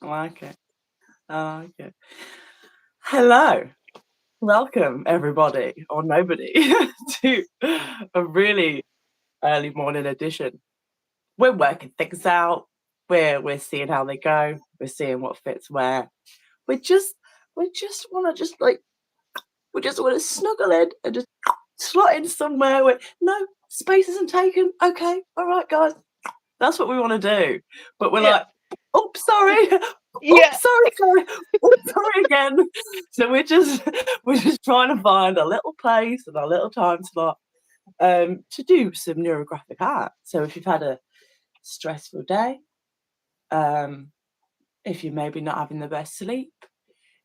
I like it. I like it. Hello. Welcome, everybody, or nobody, to a really early morning edition. We're working things out. We're seeing how they go. We're seeing what fits where. We just we just want to we just want to snuggle in and just slot in somewhere where no space isn't taken. Okay, all right, guys, that's what we want to do. But we're Yeah. like, oh, sorry, oh, Yeah. sorry, oh, sorry again. So we're just trying to find a little place and a little time slot to do some neurographic art. So if you've had a stressful day, um, if you're maybe not having the best sleep,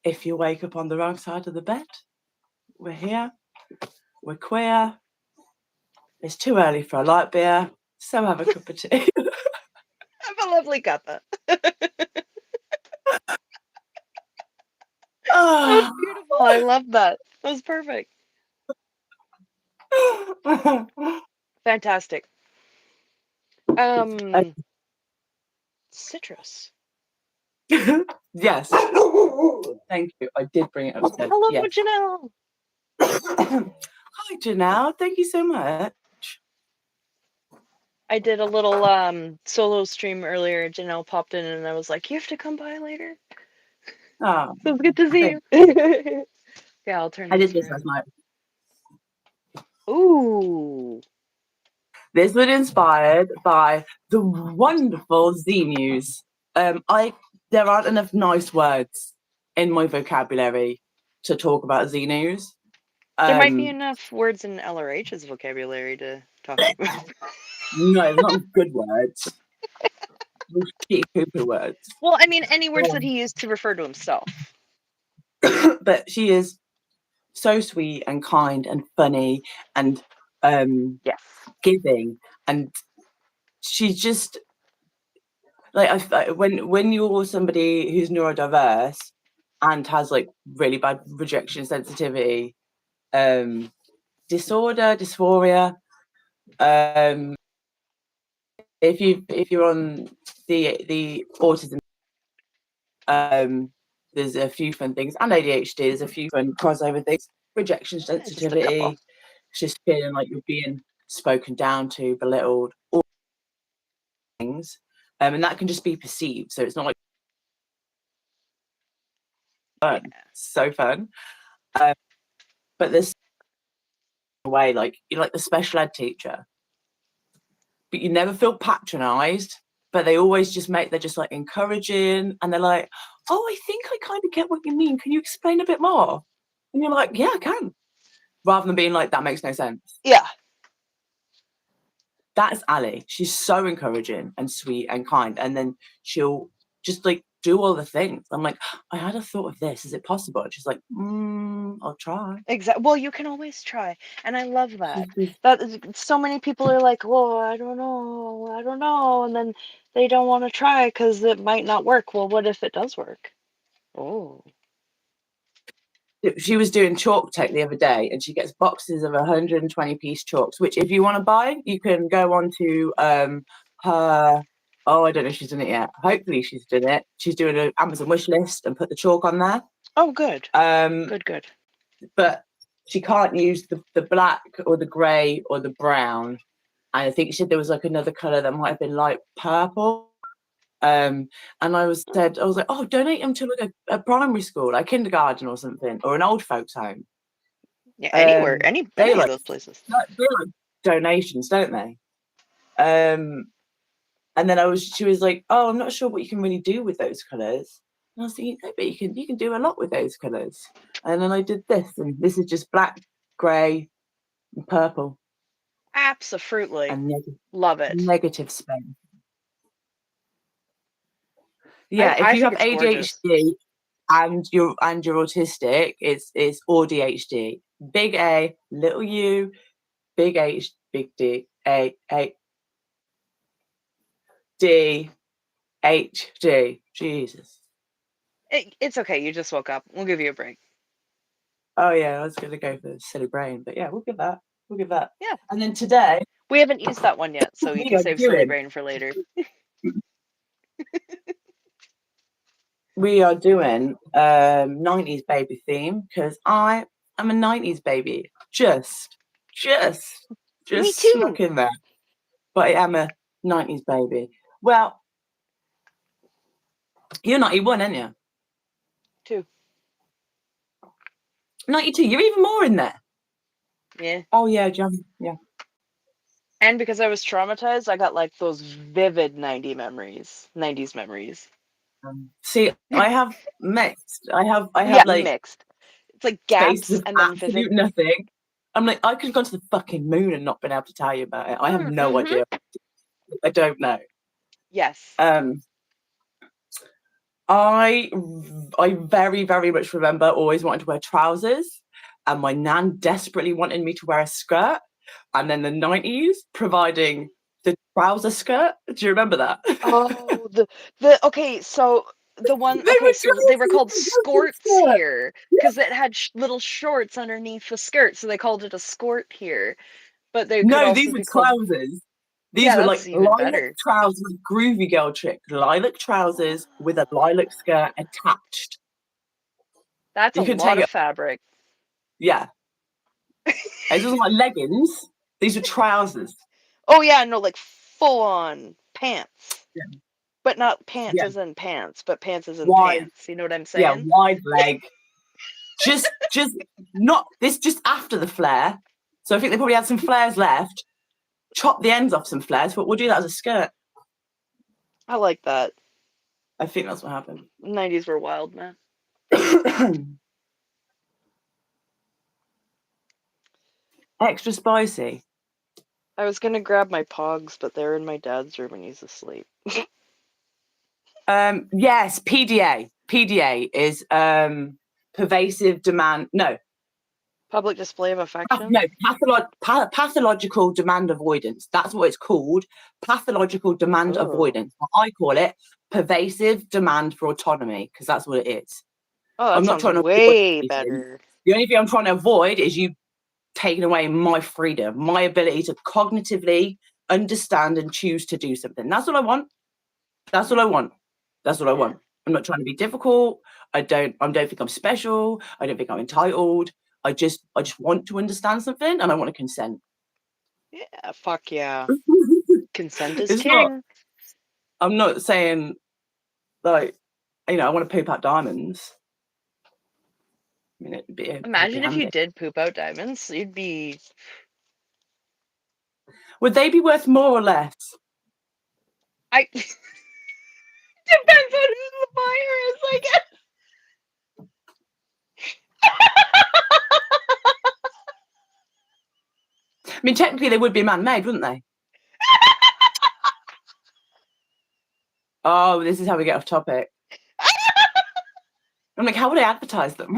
if you wake up on the wrong side of the bed, we're here. We're queer. It's too early for a light beer, so have a cup of tea. Have a lovely cuppa. That was Oh. beautiful. I love that. That was perfect. Fantastic. Um, citrus. Yes. Thank you. I did bring it upstairs. Hello, Yes. Janelle. Hi, Janelle. Thank you so much. I did a little solo stream earlier. Janelle popped in and I was like, you have to come by later. Oh, So it's good to see thanks. you. Yeah, I'll turn I did this this last around. night. Ooh. This was inspired by the wonderful Z News. There aren't enough nice words in my vocabulary to talk about Z News. There might be enough words in LRH's vocabulary to talk about. No, it's not good words. Shitty Cooper words. Well, I mean, any words that he used to refer to himself. But she is so sweet and kind and funny and Yes. giving, and she's just like when you're somebody who's neurodiverse and has like really bad rejection sensitivity disorder, dysphoria. If you're on the autism, there's a few fun things, and ADHD. There's a few fun crossover things. Rejection Yeah, just a couple. sensitivity, just feeling like you're being spoken down to, belittled, all things, and that can just be perceived. So it's not like fun. Yeah. So fun, but there's a way like you're like the special ed teacher, but you never feel patronized. But they always they're just like encouraging, and they're like, "Oh, I think I kind of get what you mean. Can you explain a bit more?" And you're like, "Yeah, I can." Rather than being like, "That makes no sense." Yeah. That's Ali. She's so encouraging and sweet and kind, and then she'll just like do all the things. I'm like, I had a thought of this. Is it possible? And she's like, I'll try. Exactly. Well, you can always try, and I love that. She's That is, so many people are like, "Well, I don't know," and then they don't want to try because it might not work. Well, what if it does work? Oh, she was doing chalk tech the other day, and she gets boxes of 120-piece chalks, which if you want to buy, you can go on to her. Oh, I don't know if she's done it yet. Hopefully she's done it. She's doing an Amazon wish list and put the chalk on there. oh, good, Um, good. but she can't use the black or the grey or the brown. And I think she said there was like another colour that might have been light purple. And I was like, oh, donate them to like a primary school, like kindergarten or something, or an old folks home. Yeah, anywhere, any They of like those places. donations, don't they? And then she was like, oh, I'm not sure what you can really do with those colours. And I was thinking, no, but you can do a lot with those colours. And then I did this, and this is just black, grey, and purple, Absolutely, and love it. negative spin. Yeah, if I you think have it's gorgeous. ADHD and you're autistic, it's ADHD. Big A, little U, big H, big D, A D H D. Jesus. It's okay. You just woke up. We'll give you a break. Oh yeah, I was gonna go for silly brain, but yeah, we'll give that. We'll give that. Yeah, And then today, we haven't used that one yet, so you what can are you save silly doing? brain for later. we are doing 90s baby theme because I am a 90s baby. Just Me snuck too. in there. But I am a 90s baby. Well, you're 91, aren't you? Too. 92, you're even more in there. Yeah. Oh, yeah, John. Yeah. And because I was traumatized, I got like those vivid 90s memories. See, I have mixed. I have Yeah, like mixed. It's like spaces gaps of and then vivid. absolute nothing. I'm like, I could have gone to the fucking moon and not been able to tell you about it. I have no Mm-hmm. idea. I don't know. Yes. I very, very much remember always wanting to wear trousers, and my nan desperately wanted me to wear a skirt. And then the 90s providing the trouser skirt. Do you remember that? Oh, okay, so the one They okay, were so they were called trousers, skirts here because it had little shorts underneath the skirt, so they called it a skirt here. But they could No, also these were be called. trousers. These Yeah, were like that's even lilac better. trousers, groovy girl trick. Lilac trousers with a lilac skirt attached. That's a You could lot take of it. fabric. Yeah. It wasn't like leggings. These were trousers. Oh yeah, no, like full on pants. Yeah. But not pants Yeah. as in pants, but pants as in Wide. pants. You know what I'm Yeah. saying? Wide leg. Just not this. Just after the flare. So I think they probably had some flares left. Chop the ends off some flares, but we'll do that as a skirt. I like that. I think that's what happened. 90s were wild, man. Extra spicy. I was gonna grab my pogs, but they're in my dad's room and he's asleep. Yes, PDA. PDA is pervasive demand. No, Public display of affection? no, pathological demand avoidance. That's what it's called. Pathological demand Oh. avoidance. I call it pervasive demand for autonomy because that's what it is. Oh, that I'm not sounds trying to avoid way anything. better. The only thing I'm trying to avoid is you taking away my freedom, my ability to cognitively understand and choose to do something. That's all I want. That's all I want. That's what I Yeah. want. I'm not trying to be difficult. I don't think I'm special. I don't think I'm entitled. I just want to understand something and I want to consent. Yeah, fuck yeah. Consent is It's not, king. I'm not saying like, I want to poop out diamonds. I mean, it'd be Imagine if you handy. did poop out diamonds, you'd be. Would they be worth more or less? I. Depends on who the buyer is, I guess. I mean, technically they would be man-made, wouldn't they? Oh, this is how we get off topic. I'm like, how would I advertise them?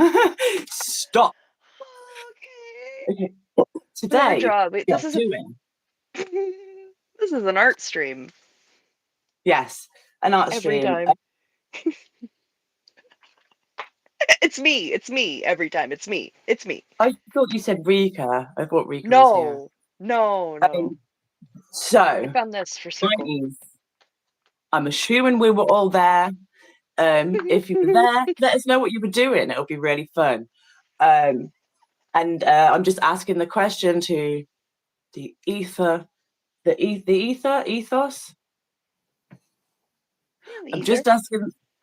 Stop. Okay. Okay. We have a Today, job. we are doing. This is an art stream. Yes, an art Every stream. time. It's me. It's me. Every time. It's me. It's me. I thought you said Rika. I thought Rika was here. No. No. I So, found this for circle. 90s. I'm assuming we were all there. If you were there, let us know what you were doing. It'll be really fun. And I'm just asking the question to the ether, ethos. Yeah,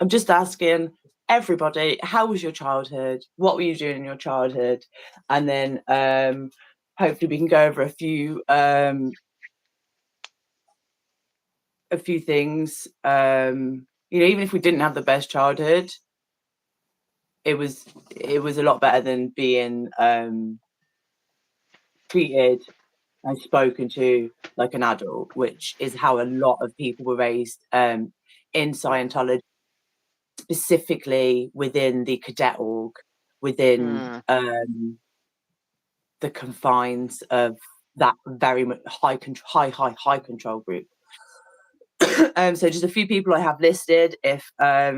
I'm just asking everybody, how was your childhood? What were you doing in your childhood? And then hopefully we can go over a few things. Even if we didn't have the best childhood, it was a lot better than being treated and spoken to like an adult, which is how a lot of people were raised in Scientology, specifically within the cadet org, within the confines of that very much high control group. So just a few people I have listed. If I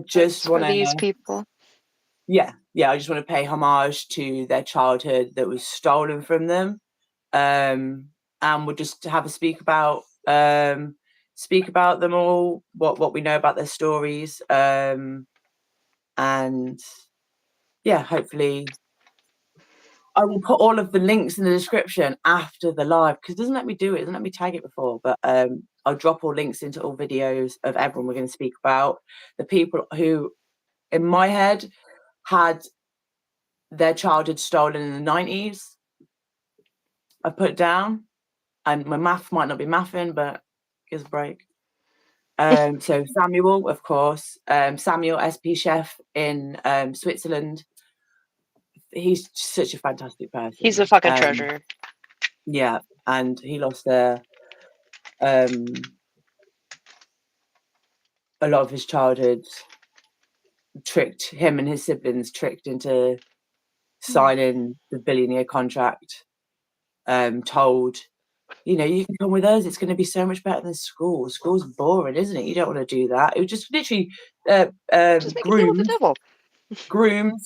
just want for these to, people. I just want to pay homage to their childhood that was stolen from them, and we'll just have a speak about speak about them all, what we know about their stories, and yeah, hopefully I will put all of the links in the description after the live, because it doesn't let me do it, doesn't let me tag it before, but I'll drop all links into all videos of everyone we're going to speak about. The people who, in my head, had their childhood stolen in the 90s, I put it down, and my math might not be mathing, but gives a break. So Samuel, of course, Samuel, SP chef in Switzerland. He's such a fantastic person. He's a fucking treasure. Yeah, and he lost a lot of his childhood, tricked him and his siblings, tricked into signing the billionaire contract, told, you know, you can come with us, it's going to be so much better than school. School's boring, isn't it? You don't want to do that. It was just literally Just make a deal with the devil. groomed,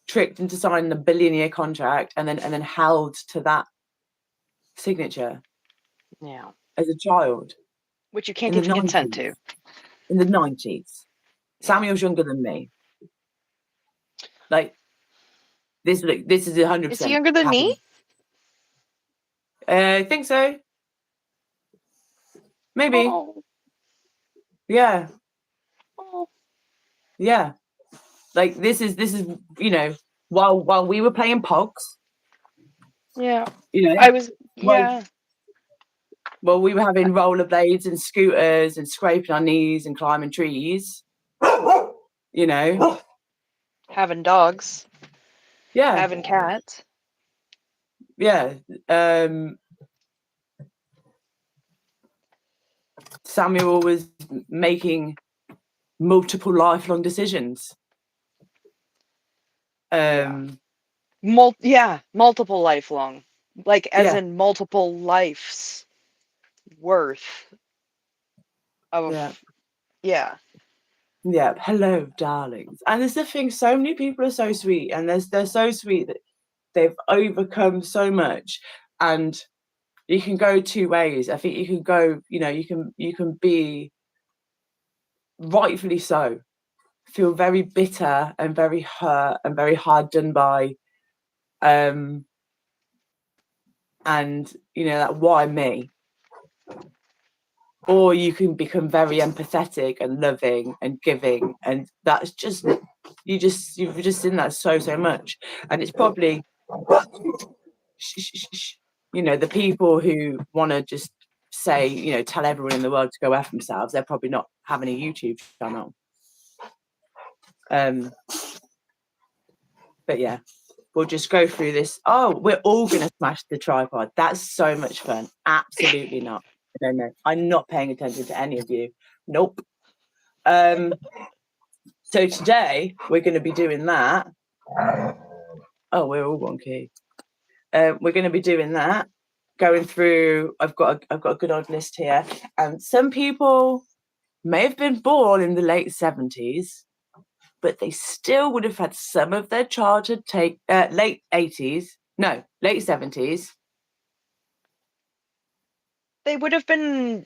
tricked into signing the billionaire contract, and then held to that signature. Yeah. As a child. Which you can't even consent to. In the 90s. Samuel's younger than me. Like, this is 100%. Is he younger than me? I think so. Maybe. Oh. Yeah. Oh. Yeah. Like, this is you know, while we were playing Pogs. Yeah. You know. I was, yeah. Well, we were having rollerblades and scooters and scraping our knees and climbing trees. You know. Having dogs. Yeah. Having cats. Yeah. Samuel was making multiple lifelong decisions. Multiple lifelong. Like, as in multiple lives worth of, yeah. Hello, darlings. And there's the thing, so many people are so sweet, and they're so sweet that they've overcome so much, and you can go two ways. I think you can go, you know, you can be, rightfully so, feel very bitter and very hurt and very hard done by, and you know, that why me? Or you can become very empathetic and loving and giving, and that's just you've just seen that so much. And it's probably, you know, the people who want to just say, you know, tell everyone in the world to go F themselves, they're probably not having a YouTube channel. But yeah, we'll just go through this. Oh, we're all gonna smash the tripod. That's so much fun. Absolutely not. No, I'm not paying attention to any of you. Nope. So today we're going to be doing that. Oh, we're all one key. We're going to be doing that. Going through. I've got a good old list here, and some people may have been born in the late 70s, but they still would have had some of their childhood late 80s. No, late 70s. They would have been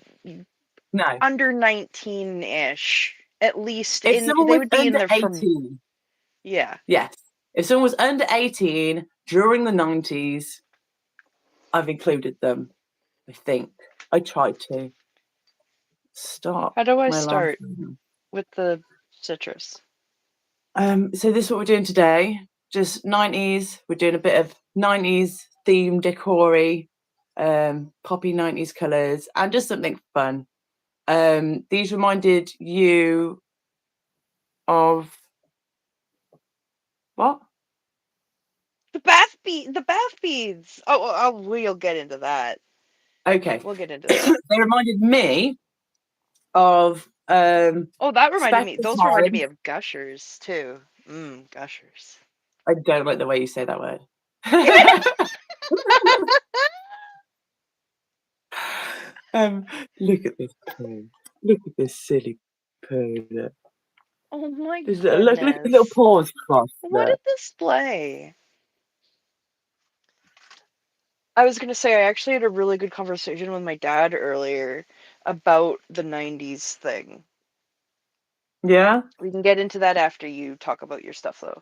under 19-ish, at least. If someone was would be under in there 18. Yeah. Yes. If someone was under 18 during the 90s, I've included them. I think I tried to start. How do I start with the citrus? So this is what we're doing today. Just 90s. We're doing a bit of 90s theme decor-y, poppy 90s colours, and just something fun. These reminded you of what? The bath beads. Oh, we'll get into that. Okay. We'll get into that. They reminded me of that reminded me. Those reminded me of gushers too. Gushers. I don't like the way you say that word. Look at this poo. Look at this silly poo. Oh my goodness. Look at the little paws crossed. What a display. I was gonna say I actually had a really good conversation with my dad earlier about the 90s thing. Yeah. We can get into that after you talk about your stuff, though.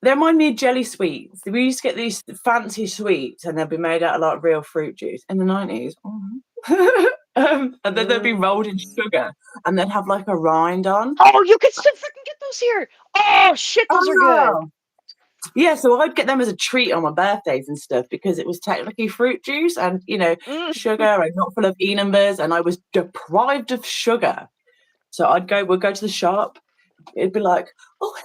They remind me of jelly sweets. We used to get these fancy sweets, and they'd be made out of like real fruit juice in the 90s. And then they'd be rolled in sugar, and they'd have like a rind on. Oh, you can still freaking get those here! Oh shit, those are good. Oh, yeah. So I'd get them as a treat on my birthdays and stuff because it was technically fruit juice and sugar and not full of E numbers, and I was deprived of sugar. So we'd go to the shop. It'd be like, oh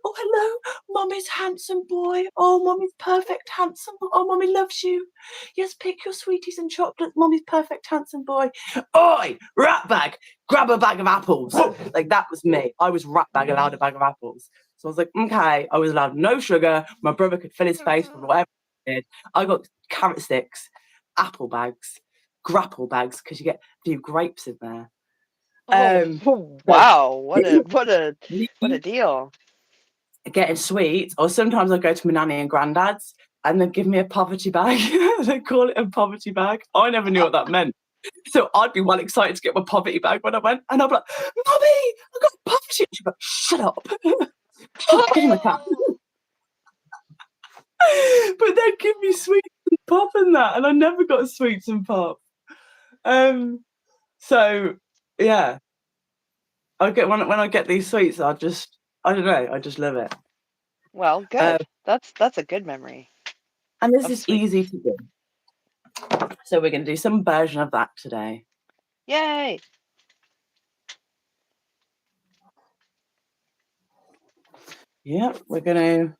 hello, mommy's handsome boy. Oh, mommy's perfect handsome. Oh, mommy loves you. Yes, pick your sweeties and chocolates. Mommy's perfect handsome boy. Oi, rat bag, grab a bag of apples. Like that was me. I was rat bag allowed a bag of apples. So I was like, okay, I was allowed no sugar. My brother could fill his face with whatever he did. I got carrot sticks, apple bags, grapple bags because you get a few grapes in there. Oh wow! What a deal! Getting sweets, or sometimes I go to my nanny and granddad's and they'd give me a poverty bag. They call it a poverty bag. I never knew what that meant. So I'd be well excited to get my poverty bag when I went, and I'd be like, Mommy, I got poverty. And she'd be like, shut up. Get in the car. But they'd give me sweets and pop and that, and I never got sweets and pop. So yeah. I get when I get these sweets, I don't know, I just love it. Well, good. That's a good memory. And this is easy to do. So we're going to do some version of that today. Yay! Yeah, we're going to...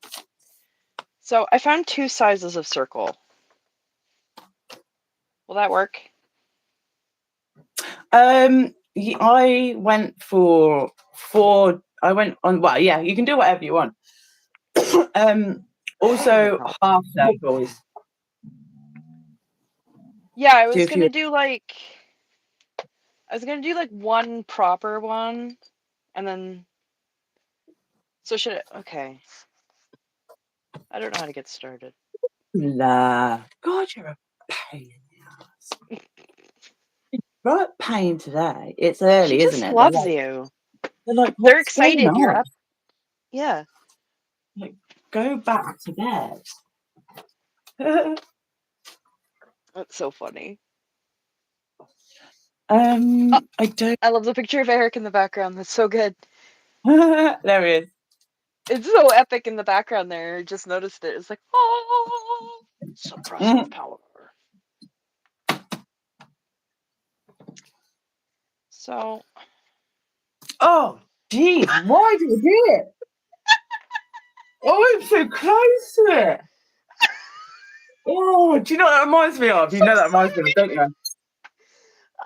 So I found 2 sizes of circle. Will that work? I went for 4... I went on... Well, yeah, you can do whatever you want. Also, half circles. Yeah, I was gonna do like one proper one, and then. So should it? Okay. I don't know how to get started. Nah, God, you're a pain in the ass. You're a pain today. It's early, isn't it? She just loves you. They're like, they're excited you're up. Yeah. Like, go back to bed. That's so funny. I love the picture of Eric in the background. That's so good. There he is. It's so epic in the background there. I just noticed it. It's like, oh, suppressive power. So. Oh, geez, why do you do it? Oh, I'm so close to it. Oh, do you know what that reminds me of? You know that reminds me of, don't you?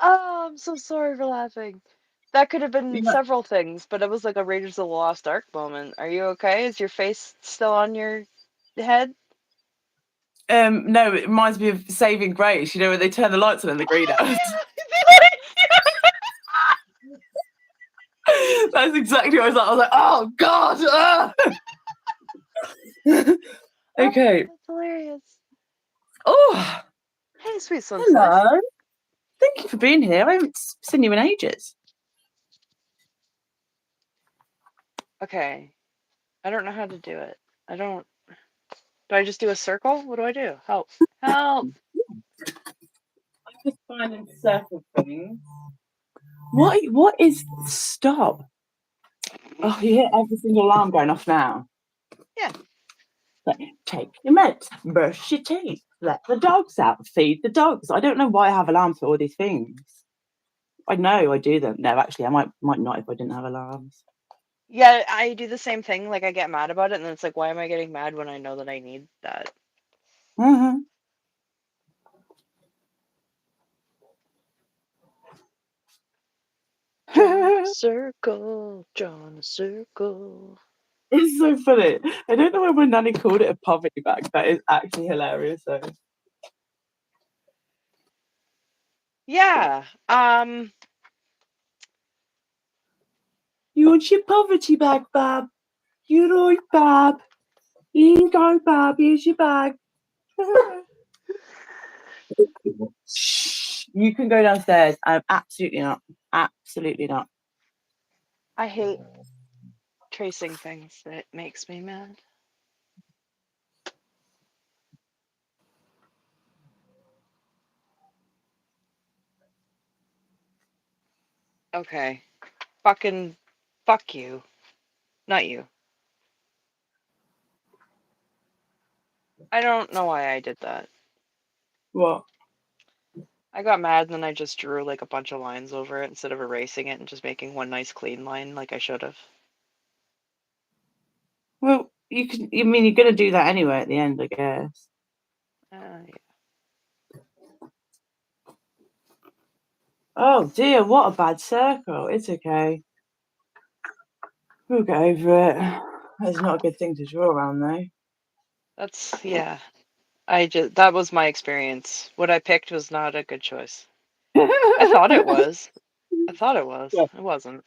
Oh, I'm so sorry for laughing. That could have been several things, but it was like a Raiders of the Lost Ark moment. Are you okay? Is your face still on your head? No, it reminds me of Saving Grace. You know, when they turn the lights on in the greenhouse. That's exactly what I was like. I was like, oh God. Okay. That's hilarious. Oh. Hey, sweet sunset. Hello. Thank you for being here. I haven't seen you in ages. Okay. I don't know how to do it. Do I just do a circle? What do I do? Help. Help. I'm just finding circle things. What is stop? Oh, you hear every single alarm going off now. Yeah. Like, take your meds, brush your teeth, let the dogs out, feed the dogs. I don't know why I have alarms for all these things. I know I do them. No, actually, I might not if I didn't have alarms. Yeah, I do the same thing. Like, I get mad about it, and then it's like, why am I getting mad when I know that I need that? Mm-hmm. Draw a circle, draw a circle. It's so funny. I don't know when Nanny called it a poverty bag. That is actually hilarious, though. Yeah. You want your poverty bag, Bab? You're right, Bab. Here you go, Bab. Here's your bag. Shh, you can go downstairs. I'm absolutely not. Absolutely not. I hate tracing things. It makes me mad. Okay. Fucking fuck you. Not you. I don't know why I did that. What? I got mad and then I just drew like a bunch of lines over it instead of erasing it and just making one nice clean line like I should have. Well, you can. I mean, you're gonna do that anyway at the end, I guess. Yeah. Oh dear, what a bad circle. It's okay. We'll get over it. That's not a good thing to draw around, though. That's yeah. That was my experience. What I picked was not a good choice. I thought it was. I thought it was. Yeah. It wasn't.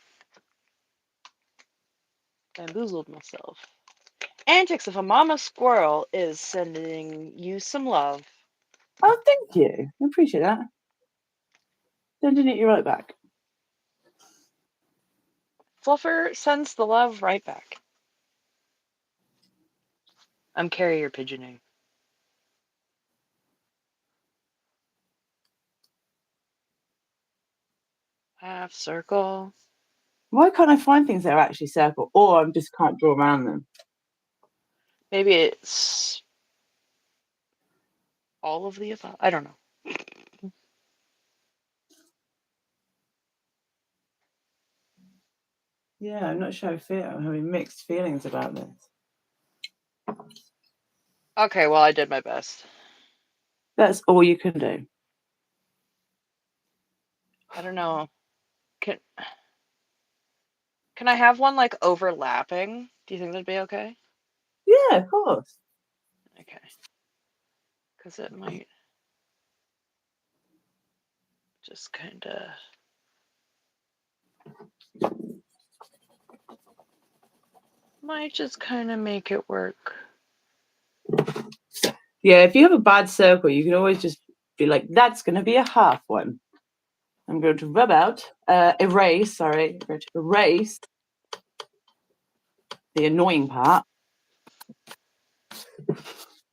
Bamboozled myself. Antics of a mama squirrel is sending you some love. Oh, thank you. I appreciate that. Sending it you right back. Fluffer sends the love right back. I'm carrier pigeoning. Half circle. Why can't I find things that are actually circle, or I just can't draw around them? Maybe it's all of the above. I don't know. Yeah, I'm not sure how I feel. I'm having mixed feelings about this. Okay, well, I did my best. That's all you can do. I don't know. Can I have one like overlapping? Do you think that'd be okay? Yeah, of course. Okay. Because it might just kind of. Might just kind of make it work. Yeah, if you have a bad circle, you can always just be like, that's going to be a half one. I'm going to erase the annoying part,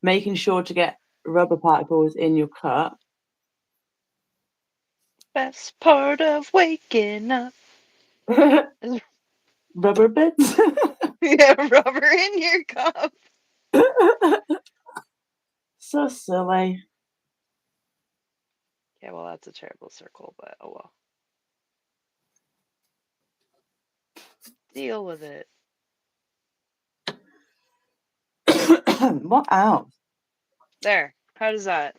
making sure to get rubber particles in your cut. Best part of waking up. Rubber bits. Yeah, rubber in your cup. So silly. Yeah, well, that's a terrible circle, but oh well. Deal with it. What else? There. How does that?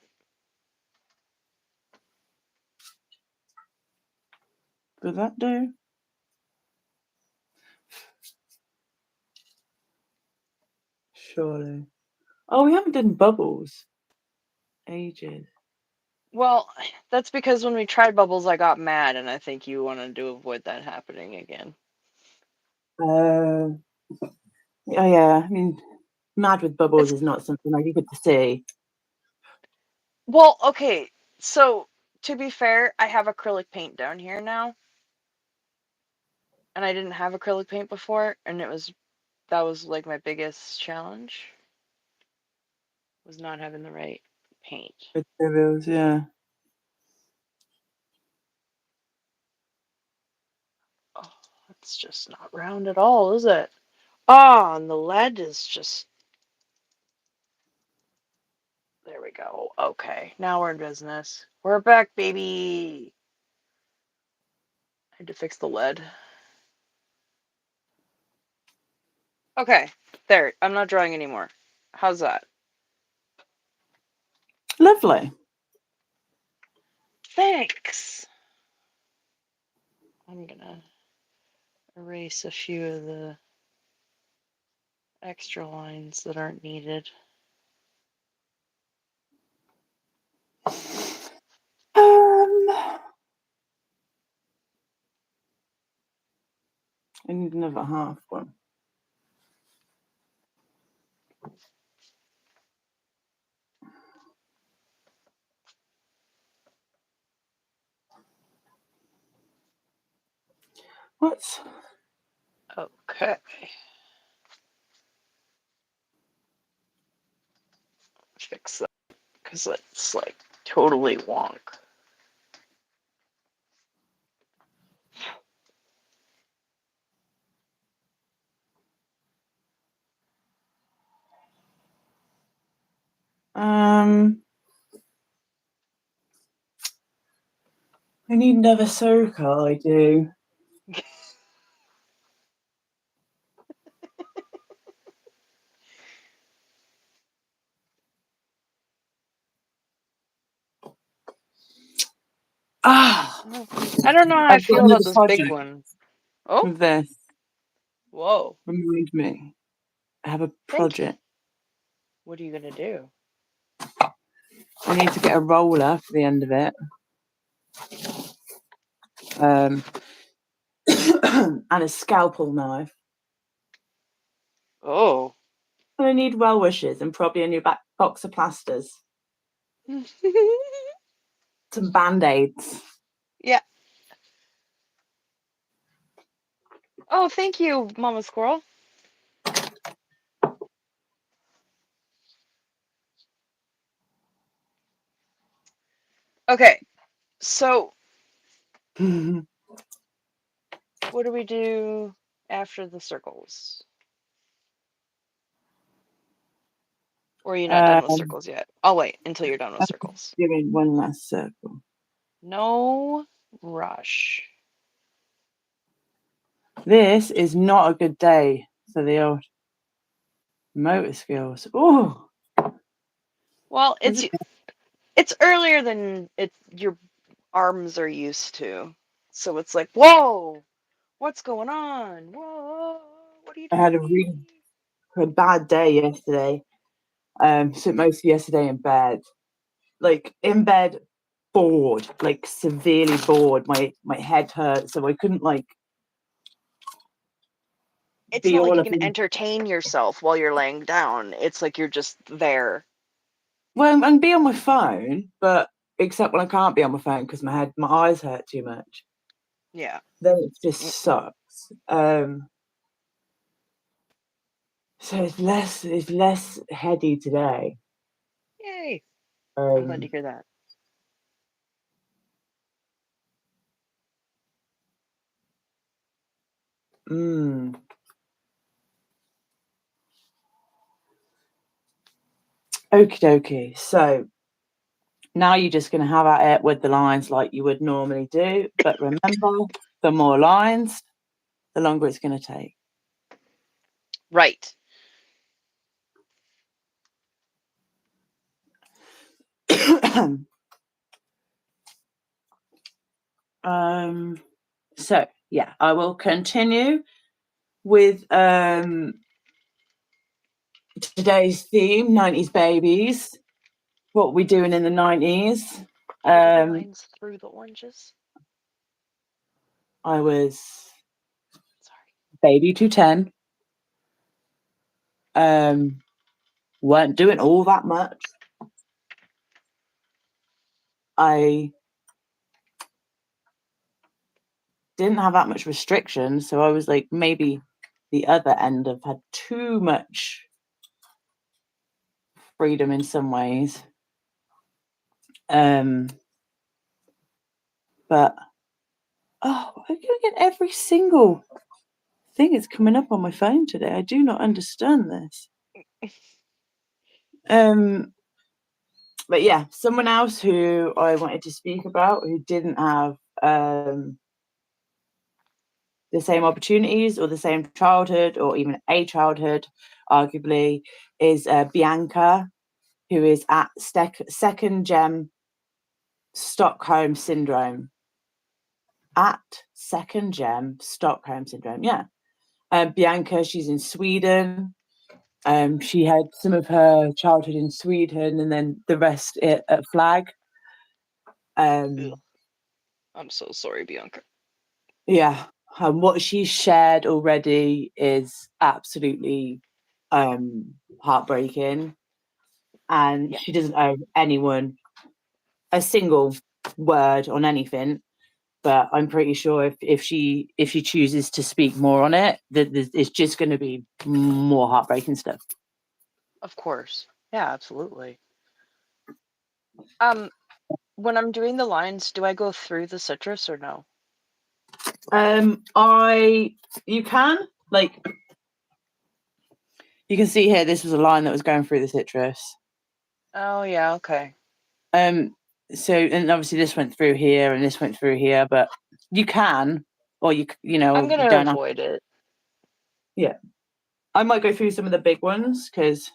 Did that do? Surely. Oh, we haven't done bubbles. Ages. Well, that's because when we tried bubbles, I got mad, and I think you wanted to avoid that happening again. Oh yeah. I mean, mad with bubbles is not something like you get to see. Well, okay. So to be fair, I have acrylic paint down here now, and I didn't have acrylic paint before, and that was like my biggest challenge was not having the right paint. Materials, yeah. Oh, it's just not round at all, is it? Oh, and the lead is just. There we go. Okay, now we're in business. We're back, baby. I had to fix the lead. Okay, there. I'm not drawing anymore. How's that? Lovely. Thanks. I'm gonna erase a few of the extra lines that aren't needed. I need another half one. What? Okay. Fix that because it's like totally wonk. I need another circle. I do. Ah, I don't know how I I've got feel about another this big project one. Oh, with this. whoa. Remind me. I have a Thank you. project. What are you gonna do? I need to get a roller for the end of it. And a scalpel knife. Oh. And I need well wishes and probably a new box of plasters. Some band-aids. Yeah. Oh, thank you, Mama Squirrel. Okay, so what do we do after the circles? Or are you not done with circles yet? I'll wait until you're done with circles. Doing one last circle. No rush. This is not a good day for the old motor skills. Oh. Well, it's earlier than your arms are used to. So it's like, whoa, what's going on? Whoa, what are you I doing had to a me? really bad day yesterday. Spent most of yesterday in bed. Like in bed, bored, like severely bored. My head hurt, so I couldn't like It's be not like all you up can in. entertain yourself while you're laying down. It's like you're just there. Well, and be on my phone, but except when I can't be on my phone because my eyes hurt too much. Yeah. Then it just Mm. sucks. So it's less heady today. Yay. I'm glad to hear that. Mm. Okie dokie. So now you're just going to have at it with the lines like you would normally do. But remember, the more lines, the longer it's going to take. Right. So yeah, I will continue with today's theme, 90s babies. What we doing in the 90s? Lines through the oranges. I was Sorry. baby to 10. Weren't doing all that much. I didn't have that much restriction, so I was like maybe the other end of had too much freedom in some ways. But I'm getting every single thing is coming up on my phone today. I do not understand this. But yeah, someone else who I wanted to speak about who didn't have the same opportunities or the same childhood or even a childhood, arguably, is Bianca, who is at second gem Stockholm syndrome. At second gem Stockholm syndrome, yeah. Bianca, she's in Sweden. She had some of her childhood in Sweden and then the rest at Flag. Ugh. I'm so sorry, Bianca. Yeah, what she's shared already is absolutely heartbreaking, and Yeah. she doesn't owe anyone a single word on anything. but I'm pretty sure if she chooses to speak more on it, it's just going to be more heartbreaking stuff. Of course. Yeah, absolutely. When I'm doing the lines, do I go through the citrus or no? You can, like, you can see here, this was a line that was going through the citrus. Oh yeah, okay. So, and obviously this went through here and this went through here, but you can, or you know, I'm gonna you don't avoid it. Yeah. I might go through some of the big ones because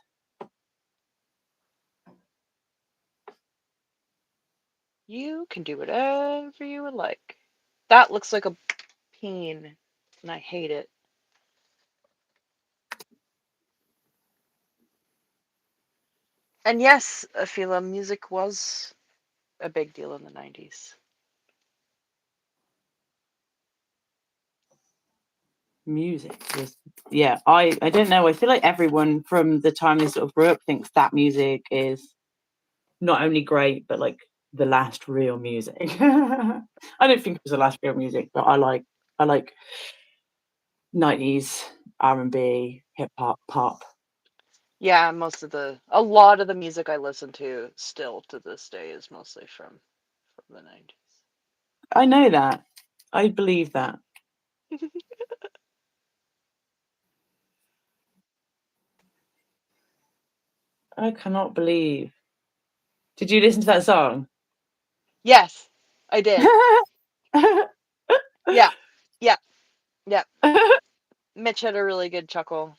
You can do whatever you would like. That looks like a peen, and I hate it. And yes, Afila, music was a big deal in the 90s. music is, yeah, I don't know. I feel like everyone from the time they sort of grew up thinks that music is not only great, but like the last real music. I don't think it was the last real music, but I like 90s R&B, hip hop, pop. Yeah, a lot of the music I listen to still to this day is mostly from the 90s. I know that. I believe that. I cannot believe. Did you listen to that song? Yes, I did. Yeah, yeah, yeah. Mitch had a really good chuckle.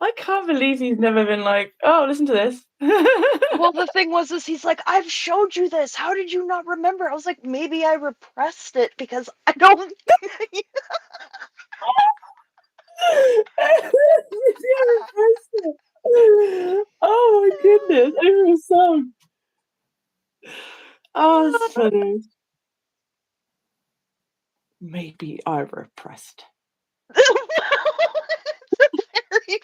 I can't believe he's never been like, oh, listen to this. Well, the thing was, is he's like, I've showed you this. How did you not remember? I was like, maybe I repressed it because I don't. Oh my goodness, over a song. Oh, it's funny. Maybe I repressed. Very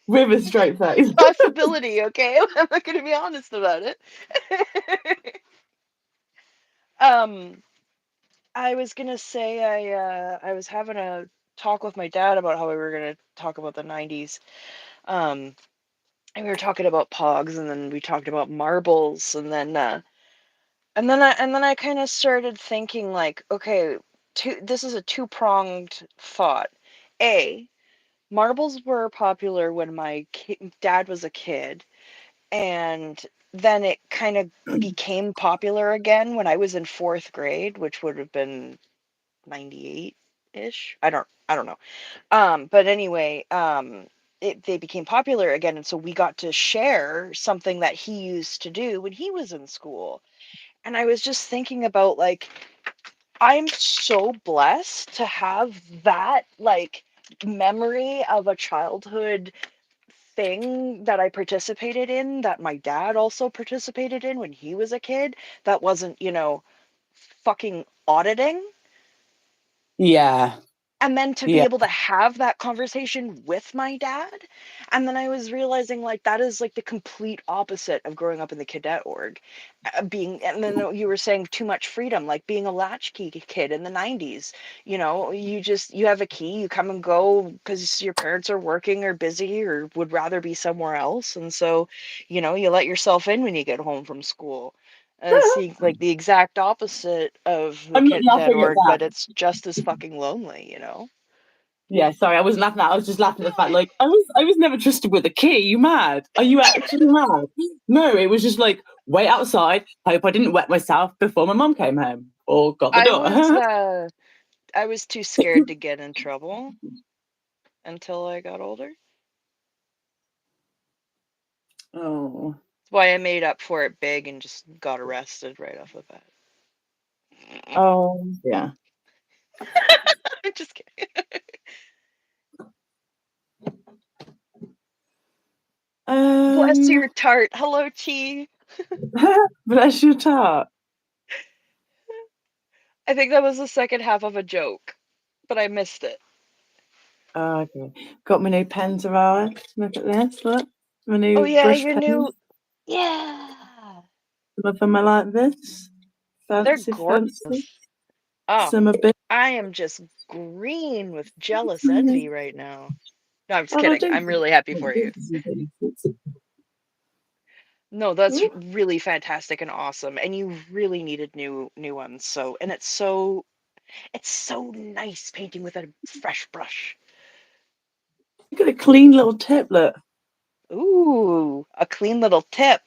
With a straight face. possibility, okay? I'm not going to be honest about it. um, I was gonna say I was having a talk with my dad about how we were gonna talk about the 90s. Um, and we were talking about pogs, and then we talked about marbles, and then I kind of started thinking like, okay, this is a two-pronged thought. A, marbles were popular when my dad was a kid, and then it kind of became popular again when I was in fourth grade, which would have been 98-ish. I don't know. But anyway, they became popular again, and so we got to share something that he used to do when he was in school. And I was just thinking about like I'm so blessed to have that like memory of a childhood thing that I participated in that my dad also participated in when he was a kid that wasn't, fucking auditing. Yeah, And then to be yeah, able to have that conversation with my dad. And then I was realizing like that is like the complete opposite of growing up in the cadet org. And then you were saying too much freedom, like being a latchkey kid in the 90s. You have a key, you come and go because your parents are working or busy or would rather be somewhere else. And so, you let yourself in when you get home from school. Seeing like the exact opposite of the I'm not cadet laughing at org, that. but it's just as fucking lonely. Yeah, sorry, I wasn't laughing at that. I was just laughing at the fact, like, I was never trusted with a key. You mad? Are you actually mad? No, it was just like, wait outside, hope I didn't wet myself before my mum came home or got the I door. was uh I was too scared to get in trouble until I got older. Oh, That's why I made up for it big and just got arrested right off the bat. oh, yeah. I'm just kidding. Bless Um, your tart. Hello, Chi. bless your tart. I think that was the second half of a joke, but I missed it. Oh, okay. Got my new pens arrived. Look at this. Look, my Oh new yeah, brush your pens. new. Yeah. Some of them are like this. They're Fancy, gorgeous. fancy. Oh, Some a bit. I am just green with jealous envy right now. No, I'm just Oh, I kidding. don't I'm really happy for you. No, that's Ooh, really fantastic and awesome. And you really needed new ones. So, and it's so nice painting with a fresh brush. look at a clean little tip, look. Ooh, a clean little tip.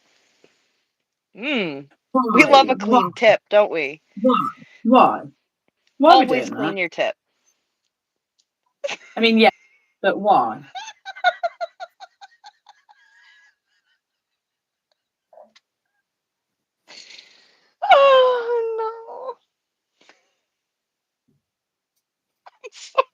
Mmm. We Why? love a Why? clean tip, don't we? Why? Why? Why are we Always doing clean that? your tip. I mean, yeah, but why? Oh no. I'm sorry.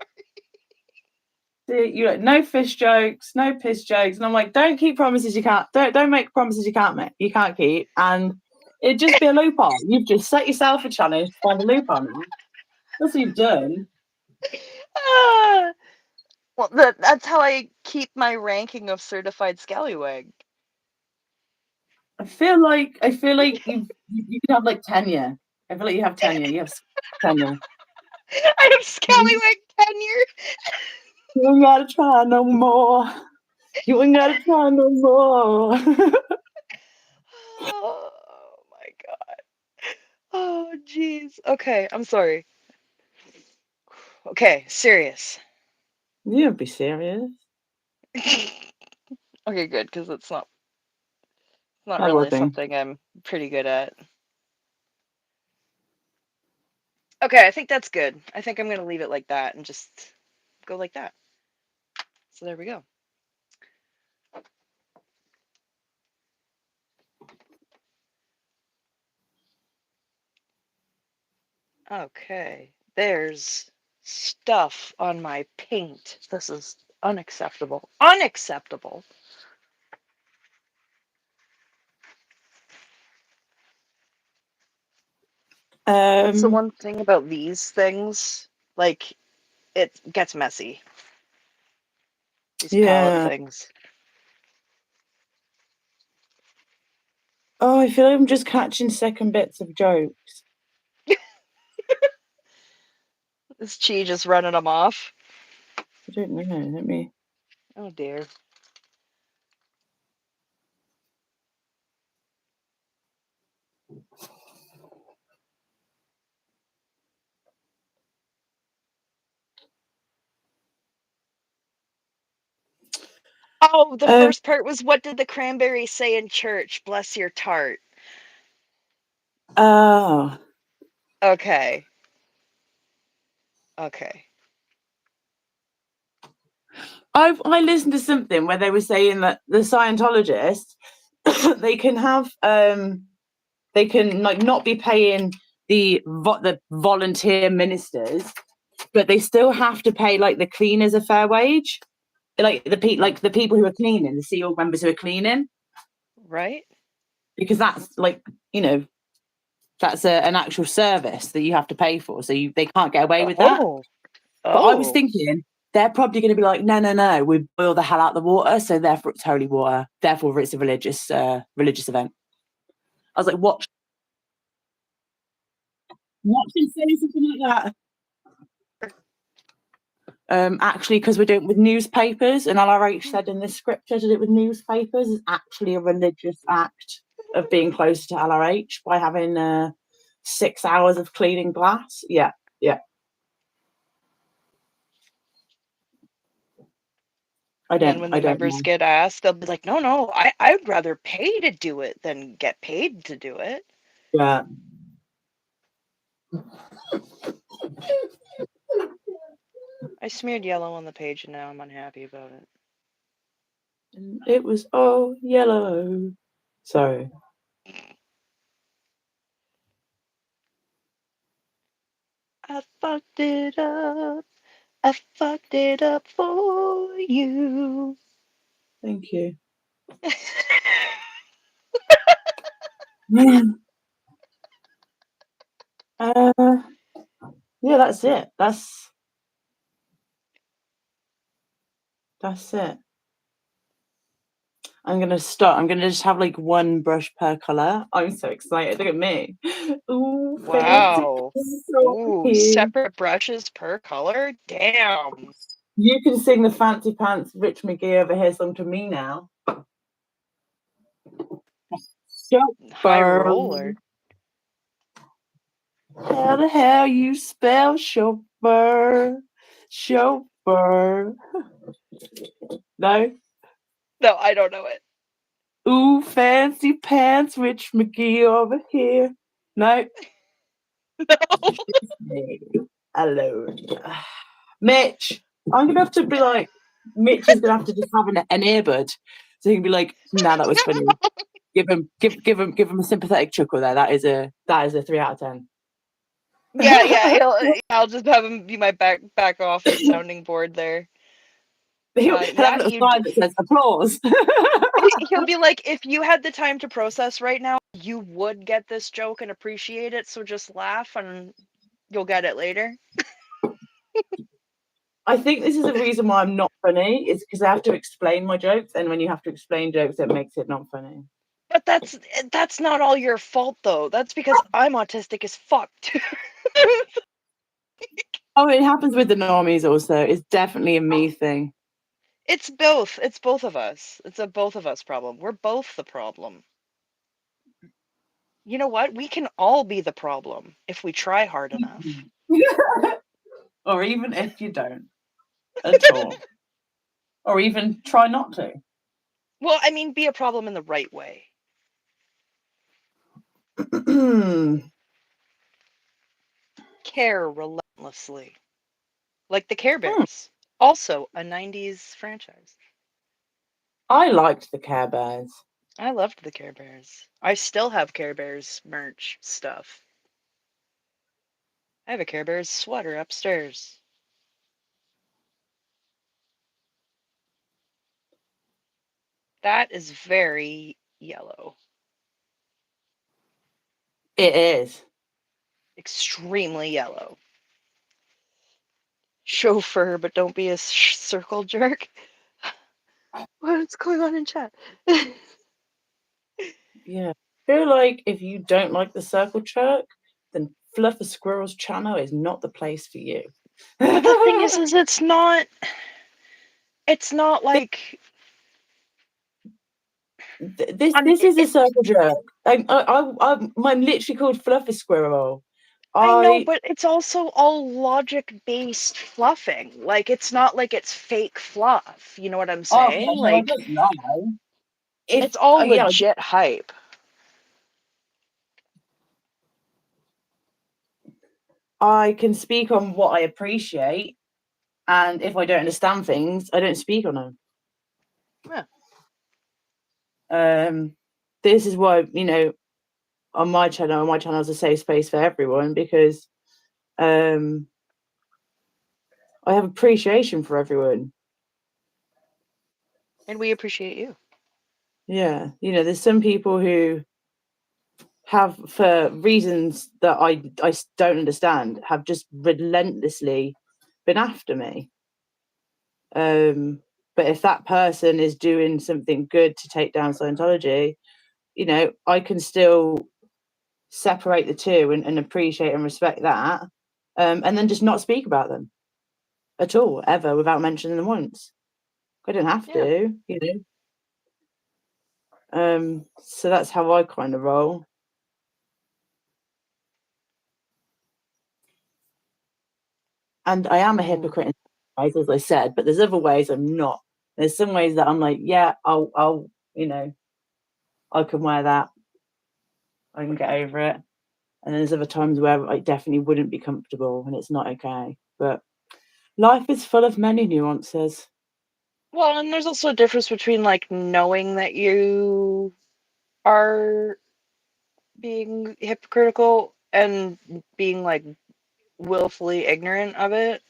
You like no fish jokes, no piss jokes, and I'm like, don't keep promises you can't. Don't make promises you can't make. You can't keep, and it'd just be a loophole. You've just set yourself a challenge to find a loophole. Now. That's what you've done. Ah. Well, that's how I keep my ranking of certified scallywag. I feel like you could have like tenure. I feel like you have tenure. You have tenure. I have scallywag tenure. You ain't gotta try no more. You ain't gotta try no more. Oh my god. Oh jeez. Okay, I'm sorry. Okay, serious. You'd be serious. Okay, good, because it's not That really would be. something I'm pretty good at. Okay, I think that's good. I think I'm gonna leave it like that and just go like that. So there we go. Okay, there's stuff on my paint. This is unacceptable. Unacceptable. That's the one thing about these things. Like, it gets messy. These palette Yeah. things. Oh, I feel like I'm just catching second bits of jokes. Is Chi just running them off? I don't know. Let me. Oh dear. Oh, the first part was, what did the cranberry say in church? Bless your tart. Oh. Okay. Okay. I listened to something where they were saying that the Scientologists they can have they can like not be paying the volunteer ministers, but they still have to pay like the cleaners a fair wage, like the people who are cleaning, the SEAL members who are cleaning, Right? because that's like that's an actual service that you have to pay for, so they can't get away with that. Oh. But I was Oh. thinking they're probably going to be like, no, we boil the hell out of the water, so therefore it's holy water, therefore it's a religious event. I was like, watch and say something like that. Actually, because we're doing it with newspapers, and LRH said in this scripture to do it with newspapers is actually a religious act of being close to LRH by having 6 hours of cleaning glass. Yeah. And then when the I don't members know. get asked, they'll be like, no, I'd rather pay to do it than get paid to do it. Yeah. I smeared yellow on the page and now I'm unhappy about it. And it was all yellow. Sorry. I fucked it up. I fucked it up for you. Thank you. Yeah, that's it. That's it. I'm gonna start. I'm gonna just have like one brush per color. I'm so excited. Look at me. Ooh. Ooh, separate brushes per color? Damn. You can sing the Fancy Pants Rich McGee over here song to me now. High roller. How the hell you spell chauffeur? Chauffeur. No? No, I don't know it. Ooh, fancy pants, Rich McGee over here. No? No. Hello. Mitch, I'm going to have to be like, Mitch is going to have to just have an earbud. So he can be like, nah, that was funny. Give him a sympathetic chuckle there. That is a 3 out of 10. Yeah. I'll just have him be my back office sounding board there. He'll have a little sign that says applause. He'll be like, if you had the time to process right now, you would get this joke and appreciate it. So just laugh and you'll get it later. I think this is the reason why I'm not funny. Is because I have to explain my jokes, and when you have to explain jokes, it makes it not funny. But that's not all your fault though. That's because I'm autistic as fuck too. Oh, it happens with the normies also. It's definitely a me thing. It's both. It's both of us. It's a both of us problem. We're both the problem. You know what? We can all be the problem if we try hard enough. Or even if you don't at all. Or even try not to. Well, I mean, be a problem in the right way. Care relentlessly. Like the Care Bears. Also a 90s franchise. I liked the Care Bears. I loved the Care Bears. I still have Care Bears merch stuff. I have a Care Bears sweater upstairs. That is very yellow. It is. Extremely yellow. Chauffeur, but don't be a circle jerk. What's going on in chat? Yeah. I feel like if you don't like the circle jerk, then Fluff a Squirrel's channel is not the place for you. But the thing is it's not like this is a circle jerk. I'm literally called Fluff a Squirrel. I know, but it's also all logic-based fluffing. Like, it's not like it's fake fluff. You know what I'm saying? Oh, no, Like, I don't know. it's all legit hype. I can speak on what I appreciate, and if I don't understand things, I don't speak on them. Yeah. This is why, on my channel is a safe space for everyone, because I have appreciation for everyone. And we appreciate you. Yeah. There's some people who have, for reasons that I don't understand, have just relentlessly been after me. But if that person is doing something good to take down Scientology, I can still separate the two and appreciate and respect that, and then just not speak about them at all, ever, without mentioning them once. I don't have to, so that's how I kind of roll. And I am a hypocrite in some ways, as I said, but there's other ways I'm not. There's some ways that I'm like, yeah, I'll I can wear that. I can get over it. And there's other times where I definitely wouldn't be comfortable, and it's not okay. But life is full of many nuances. Well, and there's also a difference between, like, knowing that you are being hypocritical and being, like, willfully ignorant of it.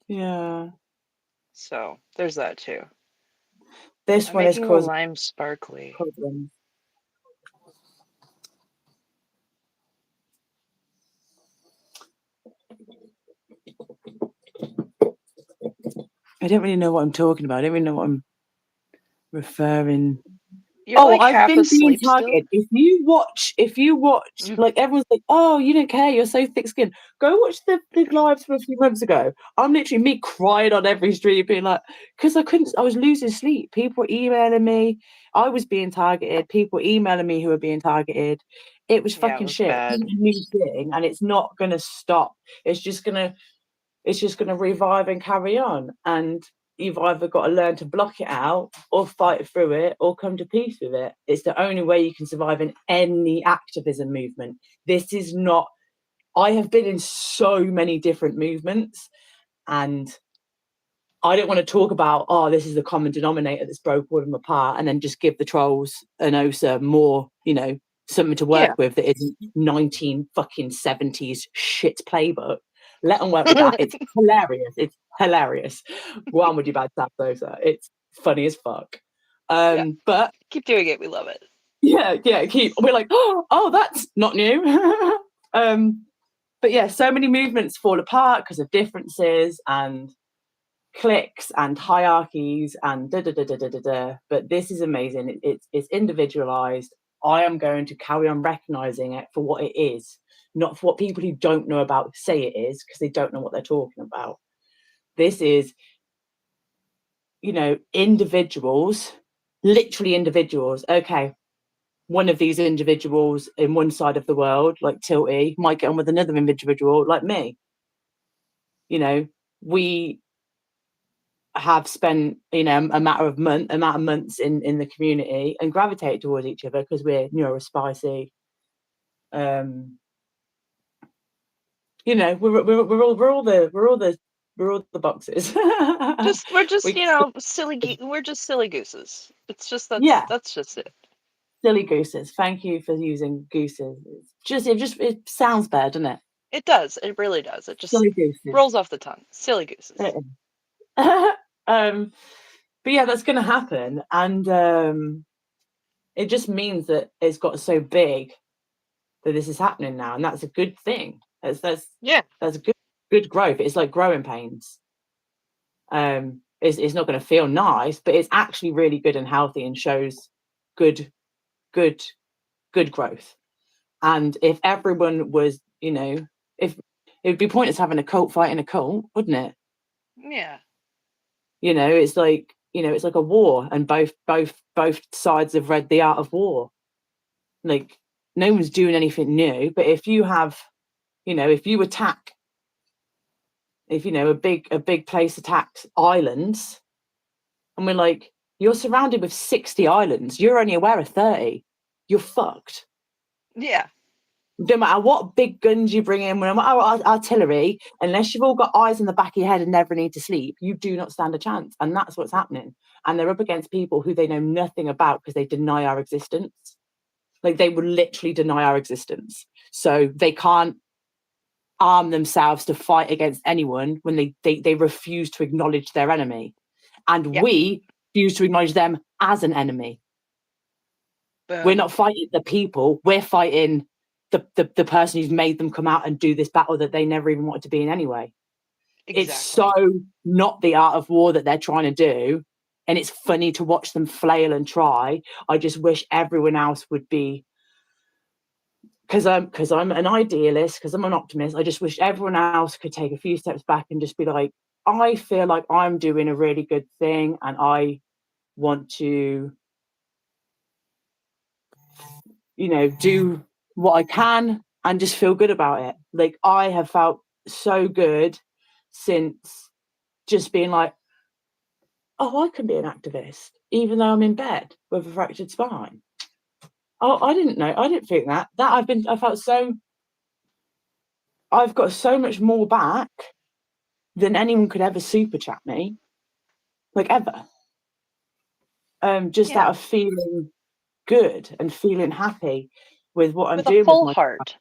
Yeah. So, there's that too. This one is causing lime sparkly problems. I don't really know what I'm talking about. I don't really know what I'm referring You're like I've half been being asleep still. targeted. If you watch, Mm. like everyone's like, oh, you don't care, you're so thick-skinned. Go watch the lives from a few months ago. I'm literally me crying on every street, being like, because I was losing sleep. People were emailing me. I was being targeted. People were emailing me who were being targeted. It was Yeah, it fucking was shit. bad. It's a new thing, and it's not gonna stop. It's just gonna revive and carry on. And you've either got to learn to block it out or fight through it or come to peace with it. It's the only way you can survive in any activism movement. This is not, I have been in so many different movements, and I don't want to talk about, oh, this is the common denominator that's broke all of them apart, and then just give the trolls an OSA more, something to work with that isn't 1970s shit playbook. Let them work with that. It's hilarious. It's hilarious. One would you bad tap OSA. It's funny as fuck. Yeah. But Keep doing it. We love it. yeah, we're like, oh, that's not new. But yeah, so many movements fall apart because of differences and cliques and hierarchies and da da da da da da da. But this is amazing. It's individualized. I am going to carry on recognizing it for what it is, not for what people who don't know about say it is, because they don't know what they're talking about. This is, individuals, literally individuals. Okay, one of these individuals in one side of the world, like Tilty, might get on with another individual like me. We have spent a matter of months in the community and gravitate towards each other because we're neurospicy. We're all the boxes. We're just we, silly. We're just silly gooses. It's just yeah, that's just it. silly gooses. Thank you for using gooses. It sounds better, doesn't it? It does. It really does. It just Silly gooses. rolls off the tongue. Silly gooses. But yeah, that's going to happen, and it just means that it's got so big that this is happening now, and that's a good thing. That's a good growth. It's like growing pains. It's not going to feel nice, but it's actually really good and healthy and shows good growth. And if everyone was, if it would be pointless having a cult fighting a cult, wouldn't it? Yeah. It's like it's like a war, and both sides have read The Art of War. Like, no one's doing anything new, but if you have, if you attack, if a big place attacks islands, and we're like, you're surrounded with 60 islands, you're only aware of 30, you're fucked. Yeah. No matter what big guns you bring in, no matter artillery, unless you've all got eyes in the back of your head and never need to sleep, you do not stand a chance. And that's what's happening. And they're up against people who they know nothing about because they deny our existence. Like, they will literally deny our existence. So they can't arm themselves to fight against anyone when they refuse to acknowledge their enemy. And we refuse to acknowledge them as an enemy. Boom. We're not fighting the people, we're fighting the person who's made them come out and do this battle that they never even wanted to be in anyway. Exactly. It's so not The Art of War that they're trying to do, and it's funny to watch them flail and try. I just wish everyone else would be, because I'm an idealist, because I'm an optimist, I just wish everyone else could take a few steps back and just be like, I feel like I'm doing a really good thing, and I want to do what I can and just feel good about it. Like, I have felt so good since just being like, oh, I can be an activist, even though I'm in bed with a fractured spine. Oh, I didn't know. I didn't think that. I've got so much more back than anyone could ever super chat me, like, ever. Just out of feeling good and feeling happy with what I'm doing. With a full heart.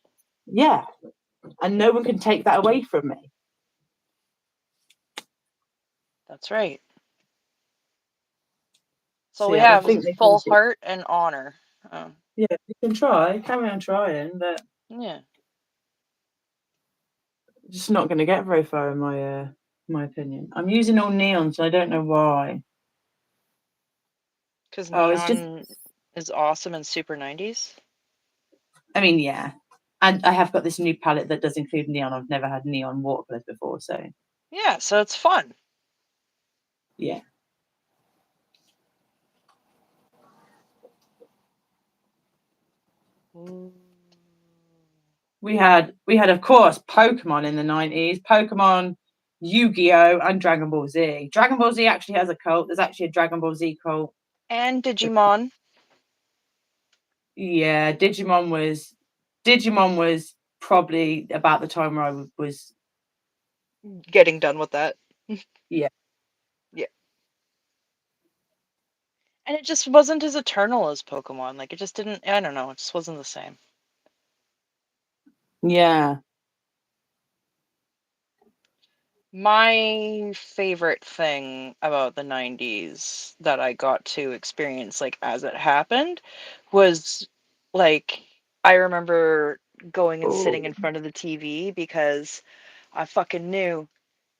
Yeah. And no one can take that away from me. That's right. So we have a full heart and honor. Yeah, you can try. Carry on trying, but yeah, just not going to get very far in my opinion. I'm using all neon, so I don't know why. Because neon is awesome and super 90s. I mean, yeah. And I have got this new palette that does include neon. I've never had neon watercolors before, so Yeah, so it's fun. yeah. We had, of course, Pokemon in the 90s. Pokemon, Yu-Gi-Oh, and Dragon Ball Z. Dragon Ball Z actually has a cult. There's actually a Dragon Ball Z cult. And Digimon. Yeah, Digimon was probably about the time where I was Getting done with that. yeah. Yeah. And it just wasn't as eternal as Pokemon. Like, it just didn't, I don't know, it just wasn't the same. Yeah. My favorite thing about the 90s that I got to experience, like, as it happened was, like, I remember going and sitting in Oh. front of the TV because I fucking knew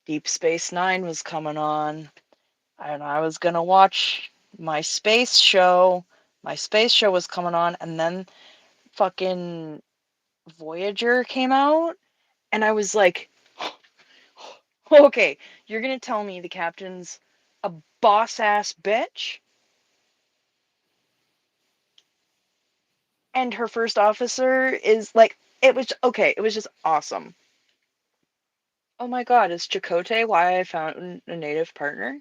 Deep Space Nine was coming on, and I was gonna watch my space show. My space show was coming on, and then fucking Voyager came out, and I was like, okay, you're gonna tell me the captain's a boss ass bitch? And her first officer is like, it was okay, it was just awesome. Oh my god, is Chakotay why I found a native partner?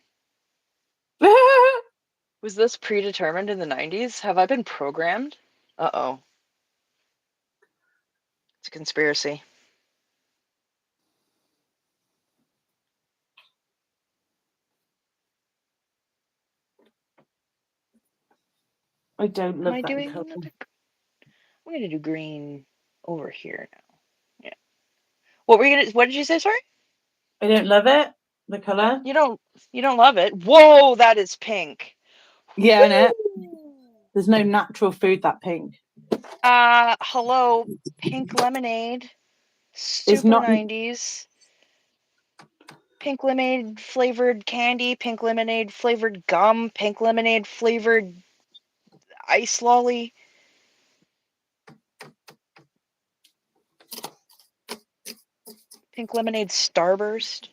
Was this predetermined in the 90s? Have I been programmed? Uh oh. It's a conspiracy. I don't Am love I that doing color. another? I'm gonna do green over here now. Yeah. What were you gonna? What did you say? Sorry. I don't love it. The color. You don't. You don't love it. Whoa, that is pink. Yeah, I know. There's no natural food that pink. Hello, pink lemonade. It's Super not. 90s. Pink lemonade flavored candy, pink lemonade flavored gum, pink lemonade flavored ice lolly. Pink lemonade starburst.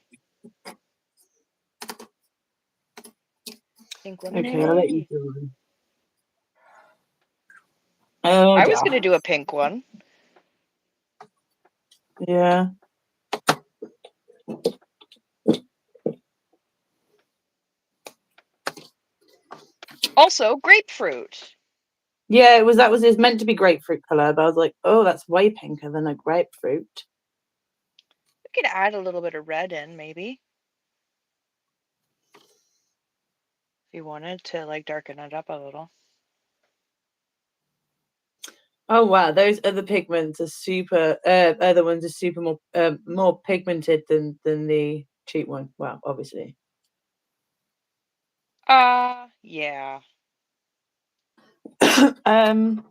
Pink Okay, I'll let you lemonade. do it. Oh I dear. was gonna do a pink one. Yeah. Also, grapefruit. Yeah, it was that was it's meant to be grapefruit color, but I was like, oh, that's way pinker than a grapefruit. We could add a little bit of red in, maybe, if you wanted to, like, darken it up a little. Oh wow, those other pigments are super. Other ones are super more pigmented than the cheap one. Well, obviously. Yeah. um.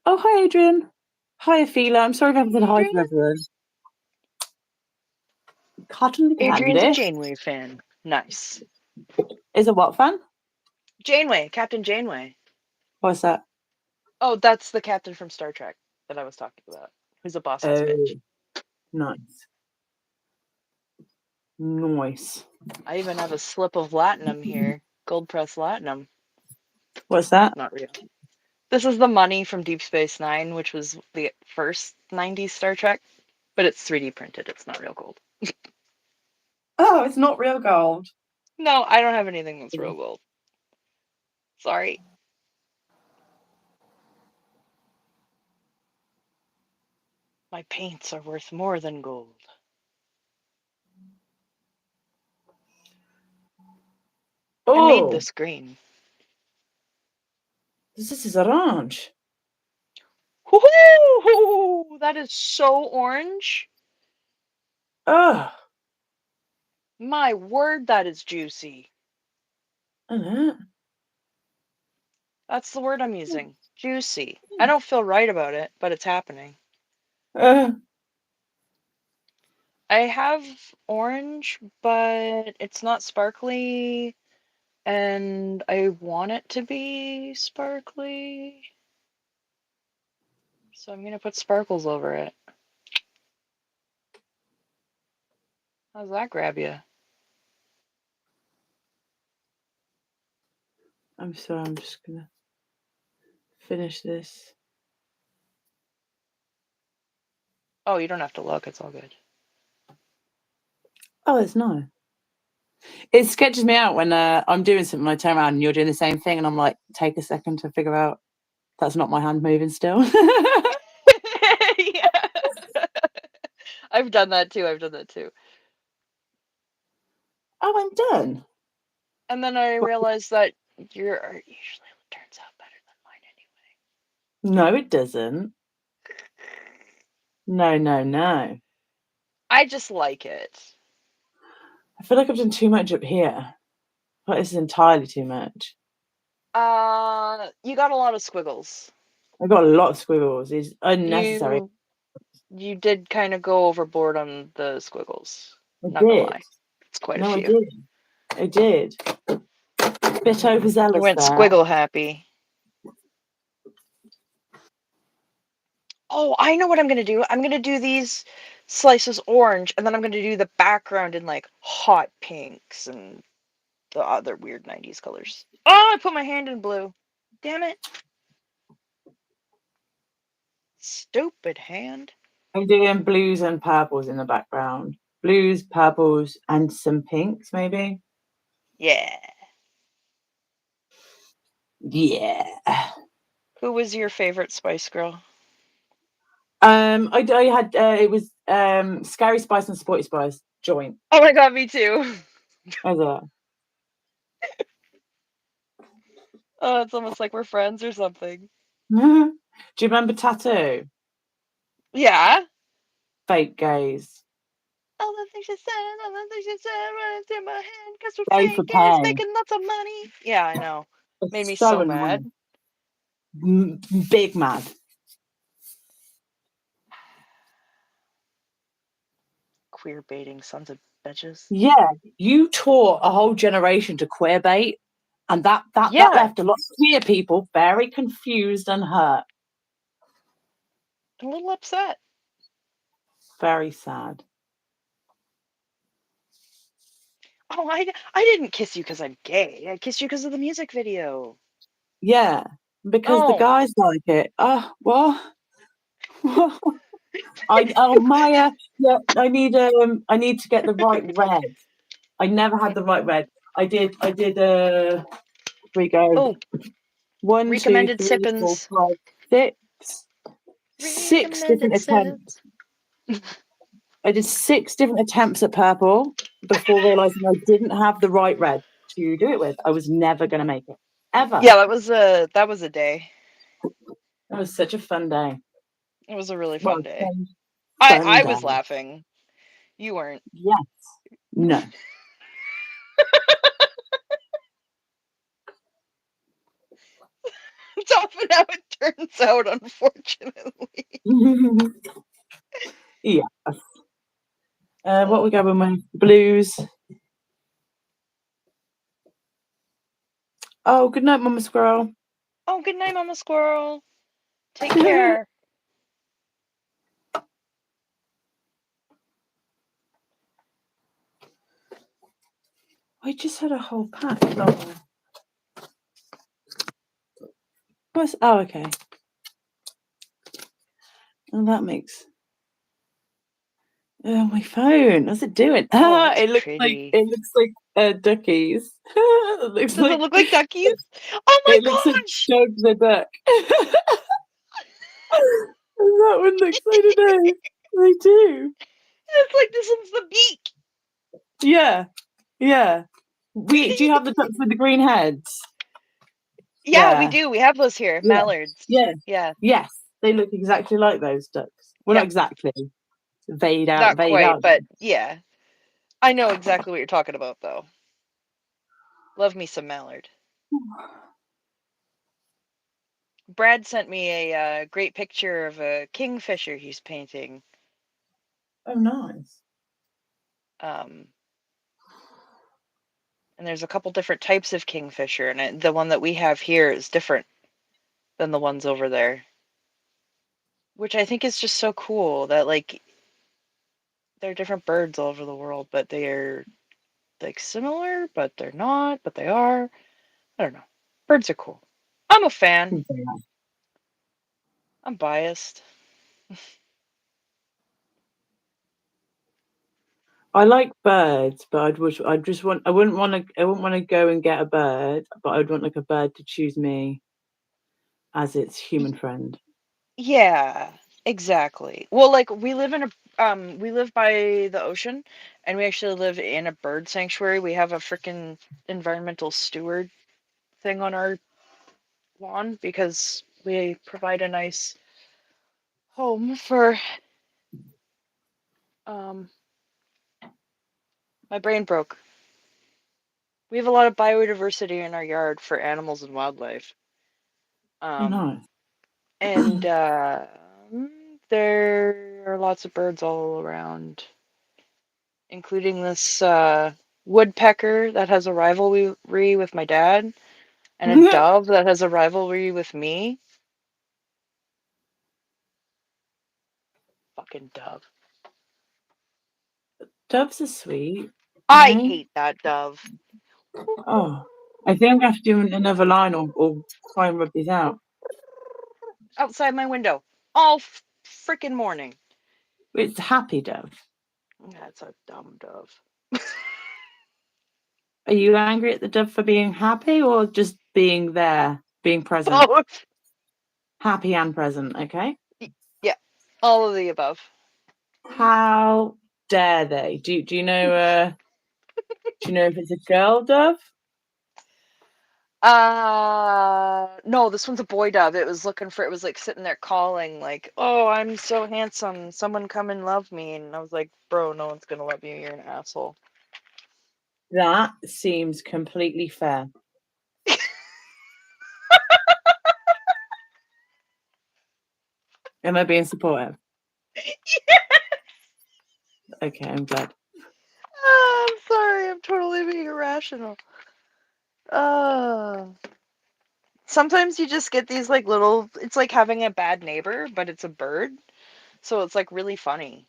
Oh, hi, Adrian. Hi, Aphila. I'm sorry if I haven't said hi to Adrian? everyone. Cotton Adrian's a candy Janeway fan. Nice. is a what fan? Janeway, Captain Janeway. What's that? Oh, that's the captain from Star Trek that I was talking about, who's a boss ass bitch. Oh, nice, nice. I even have a slip of latinum here, gold press latinum. What's that? Not real. This is the money from Deep Space Nine, which was the first 90s Star Trek, but it's 3D printed. It's not real gold. Oh, it's not real gold. No, I don't have anything that's real gold. Sorry. My paints are worth more than gold. I made Oh, this green. this is orange. Woohoo! That is so orange. Oh, My word, that is juicy. I know. That's the word I'm using. Juicy. I don't feel right about it, but it's happening. Uh, I have orange, but it's not sparkly. And I want it to be sparkly. So I'm going to put sparkles over it. How's that grab you? I'm sorry, I'm just going to finish this. Oh, you don't have to look. It's all good. Oh, it's nice. It sketches me out when I'm doing something, I turn around and you're doing the same thing, and I'm like, take a second to figure out that's not my hand moving still. Yeah. I've done that too. Oh, I'm done. And then I realized that your art usually turns out better than mine anyway. No, it doesn't. No. I just like it. I feel like I've done too much up here. But this is entirely too much. You got a lot of squiggles. I've got a lot of squiggles. It's unnecessary. You did kind of go overboard on the squiggles. I Not gonna did. lie. It's quite a No, few. I did. Bit overzealous You went there. squiggle happy. Oh, I know what I'm gonna do. I'm gonna do these slices orange, and then I'm gonna do the background in like hot pinks and the other weird 90s colors. Oh, I put my hand in blue. Damn it. Stupid hand. I'm doing blues and purples in the background. Blues, purples, and some pinks, maybe. Yeah. Yeah. Who was your favorite Spice Girl? I had it was Scary Spice and Sporty Spice joint. Oh my god, me too. Oh, Oh, it's almost like we're friends or something. do you remember Tattoo? Yeah. Fake gaze. All the things you said, running through my head, cause we're Gay for fake gays, pay. making lots of money. Yeah, I know. Made me So so mad. annoying. Big mad. Queer baiting sons of bitches. Yeah, you taught a whole generation to queer bait, and that Yeah. left a lot of queer people very confused and hurt. A little upset. Very sad. Oh, I didn't kiss you because I'm gay. I kissed you because of the music video. Yeah, because the Oh. guys like it. Oh, what? Maya. Yeah, I need to get the right red. I never had the right red. I did. Here we go. Oh. 1, 2, Recommended 3, 4, sippins. 5, 6 different attempts. I did 6 different attempts at purple before realizing I didn't have the right red to do it with. I was never going to make it ever. Yeah, that was a day. It was such a fun day. It was a really fun day. Fun I day. was laughing. You weren't. Yes. No. It's often how it turns out, unfortunately. Yeah. What we going with? Blues. Oh, good night, Mama Squirrel. Oh, good night, Mama Squirrel. Take care. I just had a whole pack. Oh, okay. And that makes. Oh, my phone. What's it doing? Oh, It looks pretty. like duckies. Does it look like duckies? Oh my It looks like gosh! Doug the duck. And that one looks, I don't know. They do. It's like this one's the beak. Yeah. Do you have the ducks with the green heads? Yeah, we do. We have those here. Yeah. Mallards. Yeah. Yeah. Yes. They look exactly like those ducks. Well, Yep. not exactly. Veyed Not quite, out. but yeah. I know exactly what you're talking about, though. Love me some mallard. Brad sent me a great picture of a kingfisher he's painting. Oh, nice. And there's a couple different types of kingfisher, and the one that we have here is different than the ones over there. Which I think is just so cool that, like, they're different birds all over the world, but they're, like, similar, but they're not, but they are. I don't know. Birds are cool. I'm a fan. I'm biased. I like birds, but I wouldn't want to go and get a bird, but I'd want like a bird to choose me as its human friend. Yeah, exactly. Well, like, we live by the ocean, and we actually live in a bird sanctuary. We have a freaking environmental steward thing on our lawn because we provide a nice home for um my brain broke. We have a lot of biodiversity in our yard for animals and wildlife. Oh, Um nice. and there are lots of birds all around, including this woodpecker that has a rivalry with my dad, and a dove that has a rivalry with me. Fucking dove. Doves are sweet. I No? hate that dove. Oh, I think I'm going to have to do another line or try and rub these out. Outside my window all freaking morning. It's a happy dove. That's a dumb dove. Are you angry at the dove for being happy or just being there, being present? Both. Happy and present, okay? Yeah, all of the above. How dare they? Do you know if it's a girl dove? No, this one's a boy dove. It was like sitting there calling, like, "Oh, I'm so handsome. Someone come and love me." And I was like, "Bro, no one's gonna love you. You're an asshole." That seems completely fair. Am I being supportive? Okay, I'm glad. I'm sorry. I'm totally being irrational. Sometimes you just get these like little. It's like having a bad neighbor, but it's a bird, so it's like really funny.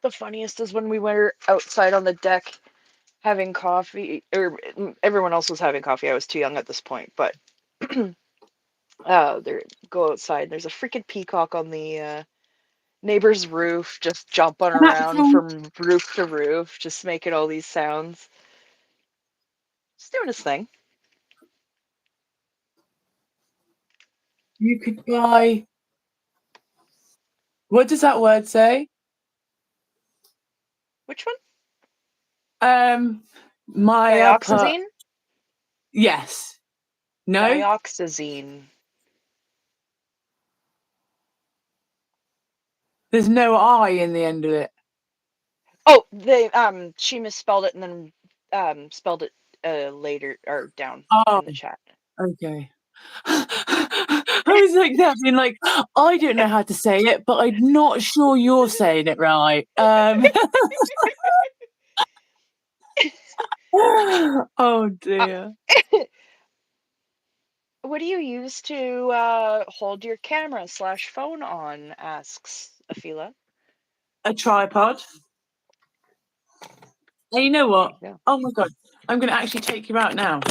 The funniest is when we were outside on the deck having coffee, or everyone else was having coffee. I was too young at this point, but there go outside. There's a freaking peacock on the neighbor's roof, just jumping around from roof to roof, just making all these sounds. Just doing his thing. You could buy. What does that word say? Which one? Myopia. Dioxazine? Yes. No. Dioxazine. There's no I in the end of it. Oh, she misspelled it and then spelled it later or down in the chat. Okay. I was like that, being like, I don't know how to say it, but I'm not sure you're saying it right. Oh dear. What do you use to hold your camera / phone on? Asks Afila. A tripod. And you know what? Oh my god. I'm going to actually take you out now.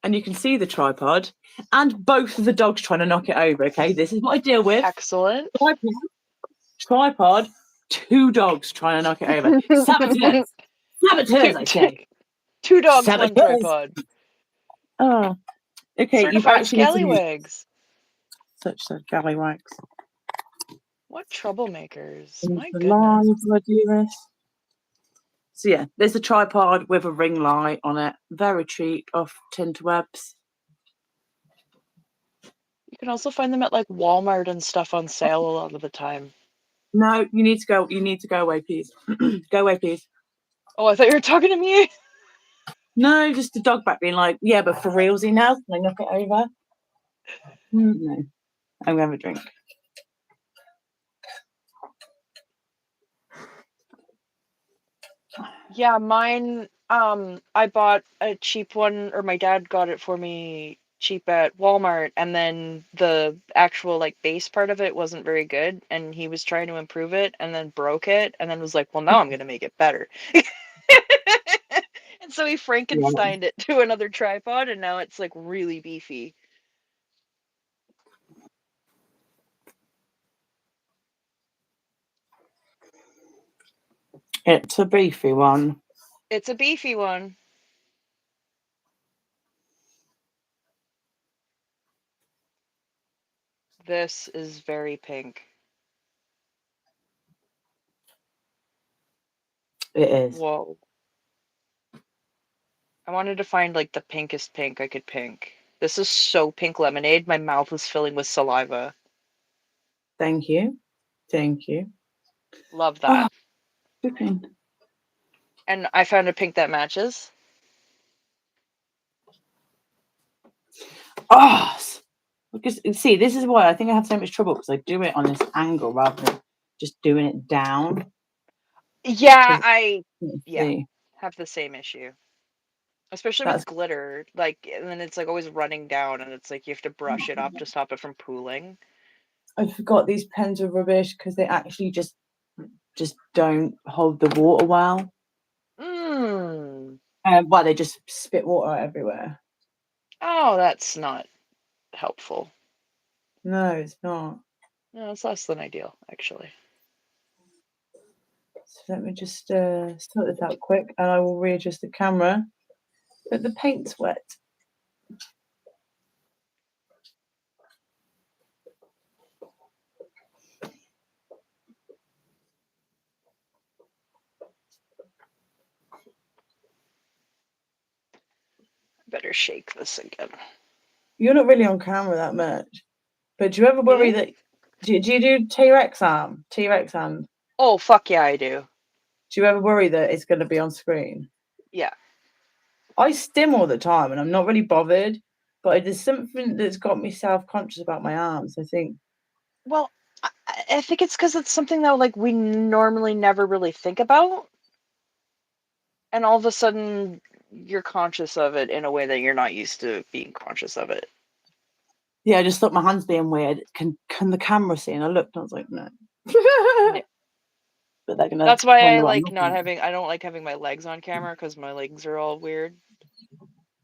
And you can see the tripod and both of the dogs trying to knock it over. Okay, this is what I deal with. Excellent. Tripod, 2 dogs trying to knock it over. Saboteurs. Saboteurs, I say. 2 dogs, Saboteurs. 1 tripod. Oh, okay. You've Certified actually scallywags. such scallywags. What troublemakers! My The goodness. lines I do this. So yeah, there's a tripod with a ring light on it. Very cheap off Tinterwebs. You can also find them at like Walmart and stuff on sale a lot of the time. No, you need to go. You need to go away, please. Go away, please. Oh, I thought you were talking to me. No, just the dog back being like, yeah, but for realsy now, can I knock it over? No, I'm gonna have a drink. Yeah, mine, I bought a cheap one, or my dad got it for me cheap at Walmart, and then the actual like base part of it wasn't very good, and he was trying to improve it and then broke it, and then was like, well, now I'm gonna make it better. And so he Yeah. Frankensteined it to another tripod, and now it's like really beefy. It's a beefy one. It's a beefy one. This is very pink. It is. Whoa. I wanted to find like the pinkest pink I could pink. This is so pink lemonade. My mouth was filling with saliva. Thank you. Thank you. Love Oh, that. flipping. And I found a pink that matches. Oh, because see, this is why I think I have so much trouble because I do it on this angle rather than just doing it down. Yeah, 'Cause yeah, see, have the same issue. Especially with that's glitter. Like, and then it's like always running down, and it's like you have to brush it off to stop it from pooling. I forgot these pens are rubbish because they actually just don't hold the water well. Mmm. Well, they just spit water everywhere. Oh, that's not helpful. No, it's not. No, it's less than ideal, actually. So let me just sort this out quick, and I will readjust the camera. But the paint's wet. Better shake this again. You're not really on camera that much, but do you ever worry Hmm? that? Do you do T-Rex arm? T-Rex arm? Oh, fuck yeah, I do. Do you ever worry that it's going to be on screen? Yeah. I stim all the time, and I'm not really bothered. But there's something that's got me self-conscious about my arms. I think. Well, I think it's because it's something that like we normally never really think about, and all of a sudden you're conscious of it in a way that you're not used to being conscious of it. Yeah, I just thought my hands being weird. Can the camera see? And I looked, and I was like, no. Yeah. But they're gonna That's why I wonder what I'm like not looking at. having. I don't like having my legs on camera because my legs are all weird.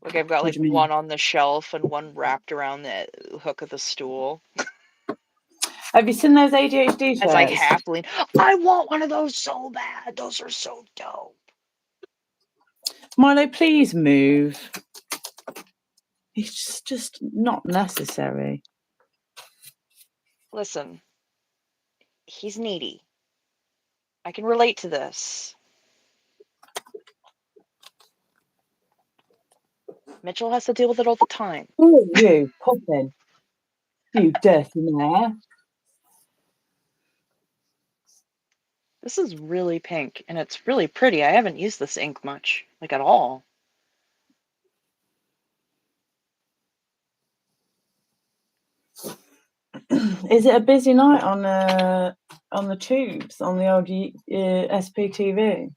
Like I've got What like do you mean? one on the shelf and one wrapped around the hook of the stool. Have you seen those ADHD As I shirts? half lean. I want one of those so bad. Those are so dope. Milo, please move. It's just not necessary. Listen, he's needy. I can relate to this. Mitchell has to deal with it all the time. Oh, you, Poppin. You dirty mare. This is really pink and it's really pretty. I haven't used this ink much, like at all. Is it a busy night on the tubes on the old SPTV?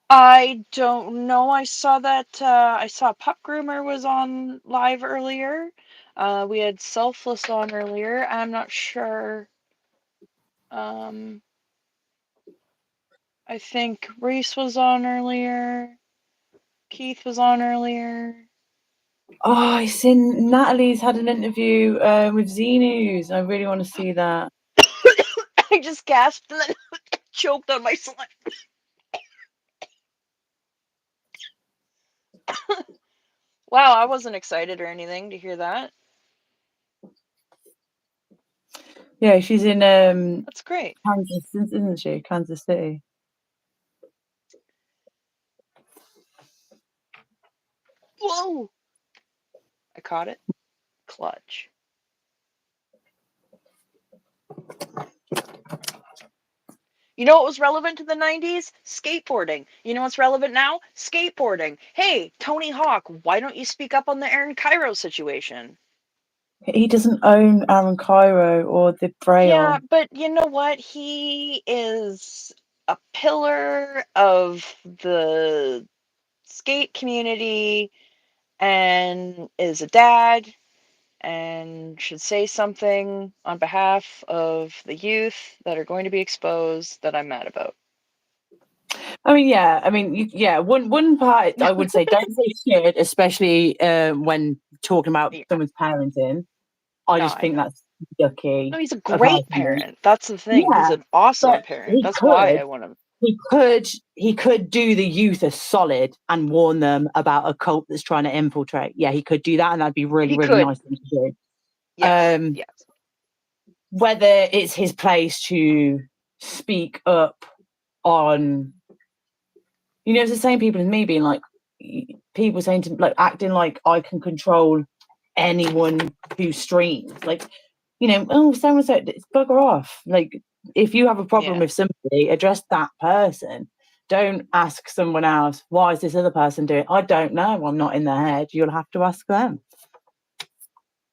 I don't know. I saw that I saw Pup Groomer was on live earlier. We had Selfless on earlier. I'm not sure. Um, I think Reese was on earlier. Keith was on earlier. Oh, I seen Natalie's had an interview with Z News. I really want to see that. I just gasped and then choked on my slime. Wow, I wasn't excited or anything to hear that. Yeah, she's in That's great. Kansas, isn't she? Kansas City. Whoa! I caught it. Clutch. You know what was relevant to the 90s? Skateboarding. You know what's relevant now? Skateboarding. Hey, Tony Hawk, why don't you speak up on the Aaron Cairo situation? He doesn't own Aaron Cairo or the Yeah, Braille. but you know what? He is a pillar of the skate community and is a dad and should say something on behalf of the youth that are going to be exposed that I'm mad about. I mean, yeah. I mean, yeah. One part I would say don't say shit, especially when talking about Yeah. someone's parenting. I No, just I think know. that's yucky. No, he's a great Personally, parent. That's the thing. He's yeah. an awesome But parent. he That's why could, I want him. he could do the youth a solid and warn them about a cult that's trying to infiltrate. Yeah, he could do that, and that'd be really, He really could. nice thing to do. Yes. Yes. Whether it's his place to speak up on, it's the same people as me being like, people saying to like acting like I can control anyone who streams, like, oh, so and so, it's bugger off. Like, if you have a problem Yeah. with somebody, address that person. Don't ask someone else, why is this other person doing it? I don't know, I'm not in their head. You'll have to ask them.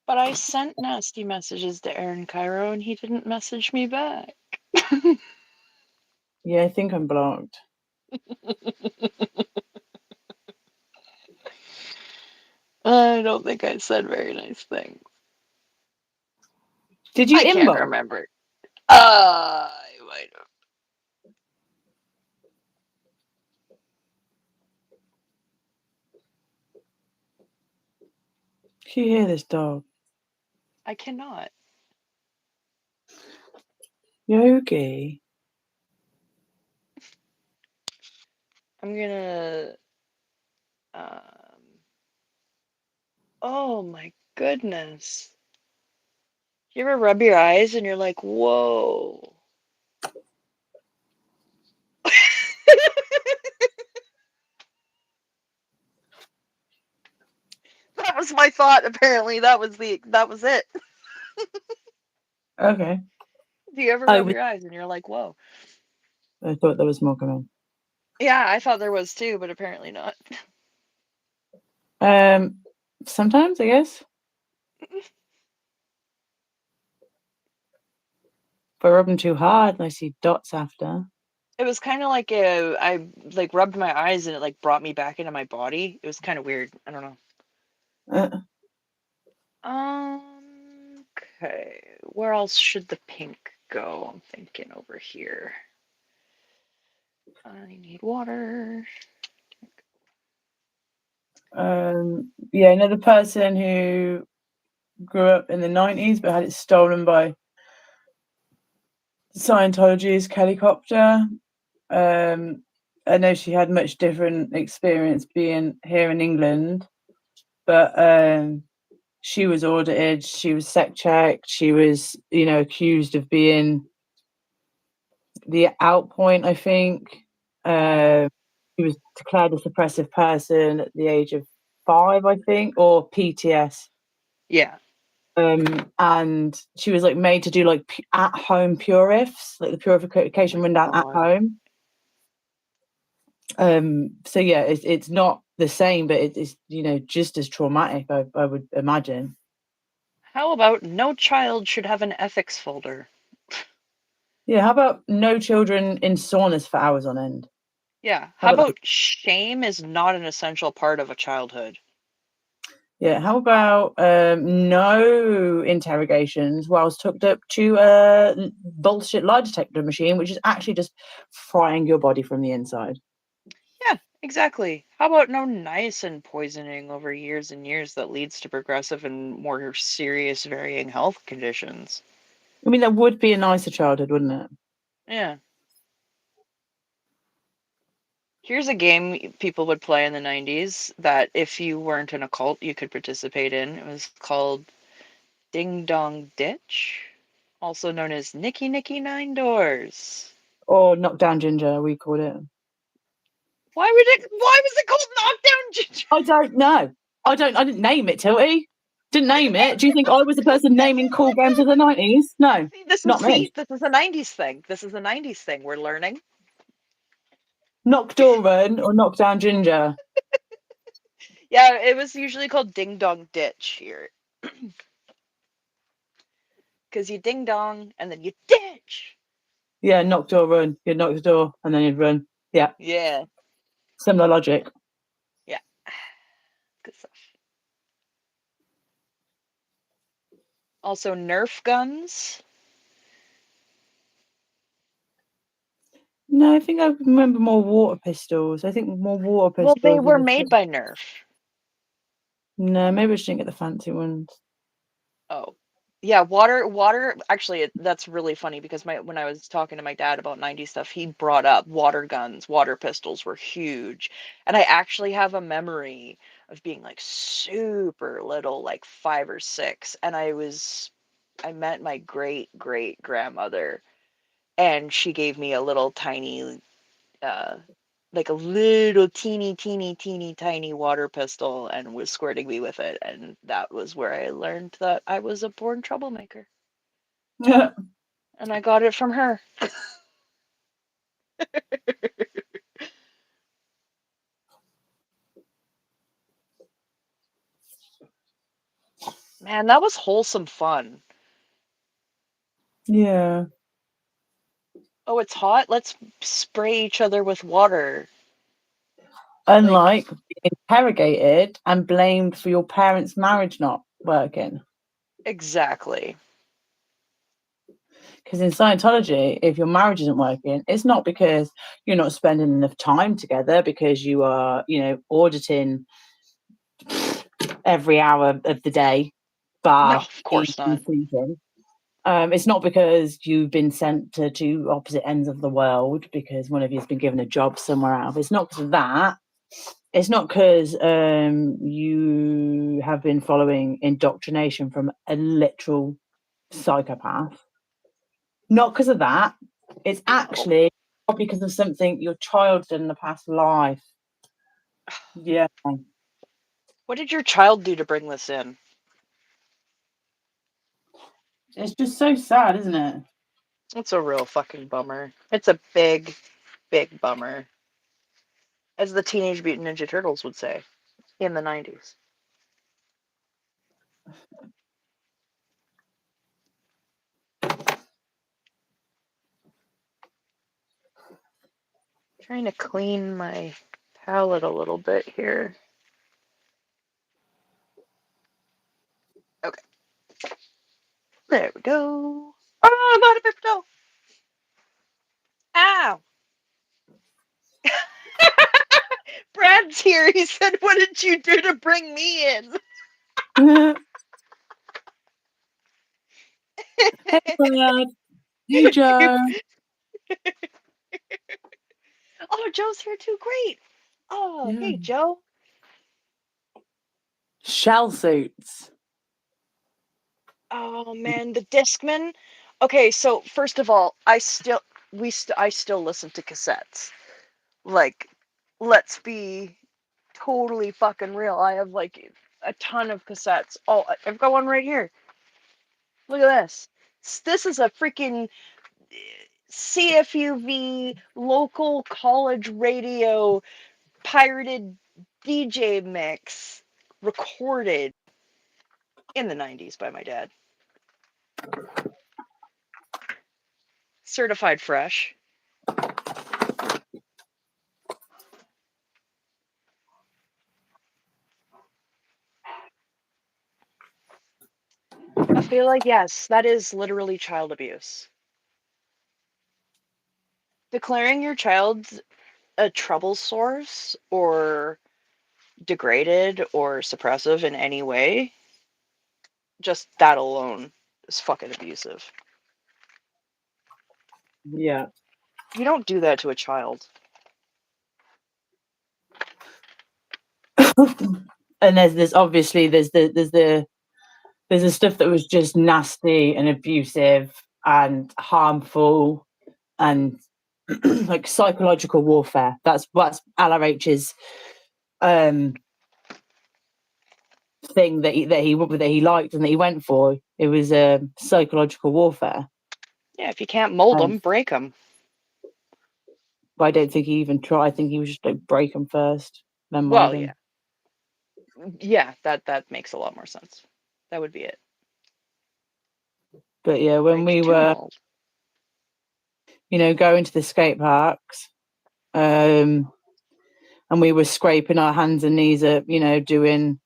But I sent nasty messages to Aaron Cairo and he didn't message me back. Yeah, I think I'm blocked. I don't think I said very nice things. Did you I can't inbox? remember. I might have. Can you hear this dog? I cannot. Yogi. I'm gonna. Oh my goodness. You ever rub your eyes and you're like, whoa. That was my thought. Apparently, that was it. Okay. Do you ever I rub was your eyes and you're like, whoa? I thought there was more coming. Yeah, I thought there was too, but apparently not. Sometimes I guess. If I rub them too hard, I see dots after. It was kind of like I like rubbed my eyes and it like brought me back into my body. It was kind of weird. I don't know. Uh, Okay. Where else should the pink go? I'm thinking over here. I need water. yeah, another person who grew up in the 90s but had it stolen by Scientology is Kelly. I know she had much different experience being here in England, but she was audited, she was sec checked, she was, accused of being the outpoint, I think. She was declared a suppressive person at the age of 5, I think, or PTS. Yeah. And she was like made to do like at home purifs, like the purification rundown at God. home. So yeah, it's not the same, but it's just as traumatic, I would imagine. How about no child should have an ethics folder? Yeah, how about no children in saunas for hours on end? Yeah. How How about that? about shame is not an essential part of a childhood? Yeah, how about no interrogations whilst hooked up to a bullshit lie detector machine, which is actually just frying your body from the inside? Yeah, exactly. How about no niacin poisoning over years and years that leads to progressive and more serious varying health conditions? I mean, that would be a nicer childhood, wouldn't it? Yeah. Here's a game people would play in the 90s that if you weren't in a cult, you could participate in. It was called Ding Dong Ditch, also known as Nicky Nicky Nine Doors. Or knockdown ginger, we called it. Why was it called Knockdown Ginger? I don't know. I didn't name it, Tilty. Didn't name it. Do you think I was the person naming cool games of the 90s? No, not me. This is a 90s thing. This is a 90s thing. We're learning. Knockdoran or knockdown ginger. Yeah, it was usually called Ding Dong Ditch here. Because you ding dong and then you ditch. Yeah, knock door, run. You'd knock the door and then you'd run. Yeah, Yeah. similar logic. Yeah. Good stuff. Also, Nerf guns. No, I think I remember more water pistols. I think more water Well, pistols. they were made by Nerf. No, maybe I just didn't get the fancy ones. Oh. Yeah, water actually that's really funny because when I was talking to my dad about 90s stuff, he brought up water guns, water pistols were huge. And I actually have a memory of being like super little, like 5 or 6, and I met my great grandmother, and she gave me a little tiny uh like a little teeny tiny water pistol and was squirting me with it, and that was where I learned that I was a born troublemaker. Yeah. And I got it from her. Man, that was wholesome fun. Yeah. Oh, it's hot? Let's spray each other with water. Like, Unlike being interrogated and blamed for your parents' marriage not working. exactly. Because in Scientology, if your marriage isn't working, it's not because you're not spending enough time together, because you are, auditing every hour of the day, No, bar of eating course not. and sleeping. It's not because you've been sent to two opposite ends of the world because one of you's been given a job somewhere else. It's not because of that. It's not because you have been following indoctrination from a literal psychopath. Not because of that. It's No. actually because of something your child did in the past life. Yeah. What did your child do to bring this in? It's just so sad, isn't it? It's a real fucking bummer. It's a big bummer. As the Teenage Mutant Ninja Turtles would say in the 90s. Trying to clean my palette a little bit here. Okay. There we go. Oh, I'm out of pepto. Ow. Brad's here. He said, "What did you do to bring me in?" Hey, Brad. Hey, Joe. Oh, Joe's here too. Great. Oh, Yeah. hey, Joe. Shell suits. Oh man, the Discman. Okay, so first of all, I still listen to cassettes. Like, let's be totally fucking real. I have like a ton of cassettes. Oh, I've got one right here. Look at this. This is a freaking CFUV local college radio pirated DJ mix recorded in the 90s by my dad. Certified fresh. I feel like, yes, that is literally child abuse. Declaring your child a trouble source or degraded or suppressive in any way, just that alone is fucking abusive. Yeah. You don't do that to a child. And there's obviously there's the stuff that was just nasty and abusive and harmful and like psychological warfare. That's LRH's thing that he liked and that he went for. It was psychological warfare. Yeah, if you can't mold Um, them, break them. but I don't think he even tried. I think he was just like break them first, then mold Well, them. yeah, that makes a lot more sense. That would be it. But yeah, when Break we to were mold. going to the skate parks, and we were scraping our hands and knees at, doing,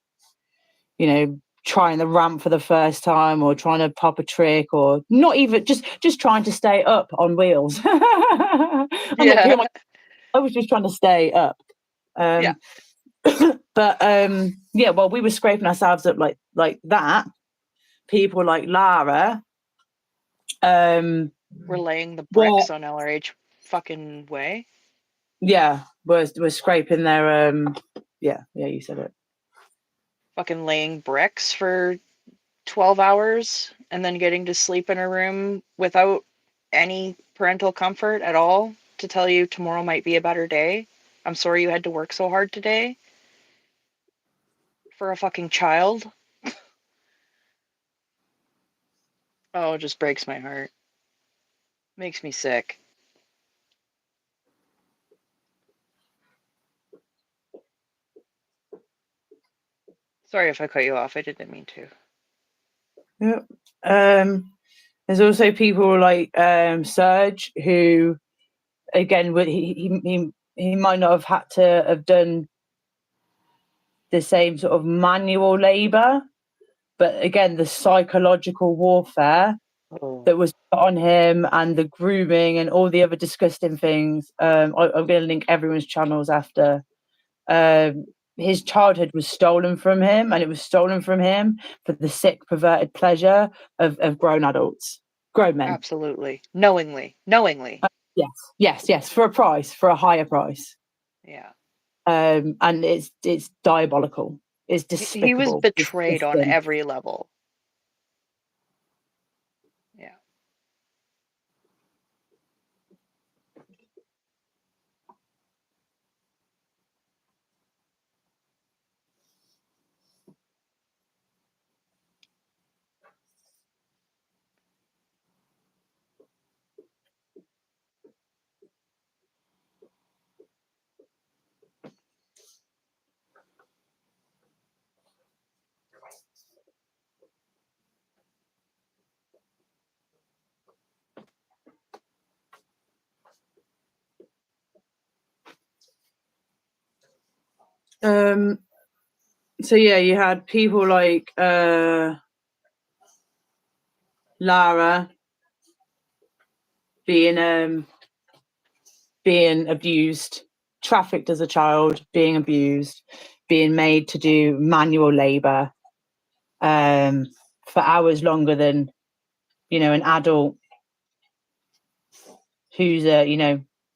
trying the ramp for the first time, or trying to pop a trick, or not even just trying to stay up on wheels. I'm like, who am I? I was just trying to stay up. But well, we were scraping ourselves up like that. People like Lara, we're laying the bricks on LRH fucking way. Yeah, we're scraping their yeah, you said it. Fucking laying bricks for 12 hours and then getting to sleep in a room without any parental comfort at all to tell you tomorrow might be a better day. I'm sorry you had to work so hard today. For a fucking child. Oh, it just breaks my heart. Makes me sick. Sorry if I cut you off. I didn't mean to. Yep. There's also people like Serge, who, again, he might not have had to have done the same sort of manual labour, but again, the psychological warfare that was put on him, and the grooming and all the other disgusting things. I'm going to link everyone's channels after. His childhood was stolen from him, and it was stolen from him for the sick, perverted pleasure of grown adults, grown men. Absolutely. Knowingly. Yes, for a price, for a higher price. Yeah. And it's diabolical. It's despicable. He was betrayed on every level. Yeah. So yeah, you had people like Lara being abused, trafficked as a child, being abused, being made to do manual labour for hours longer than an adult who's their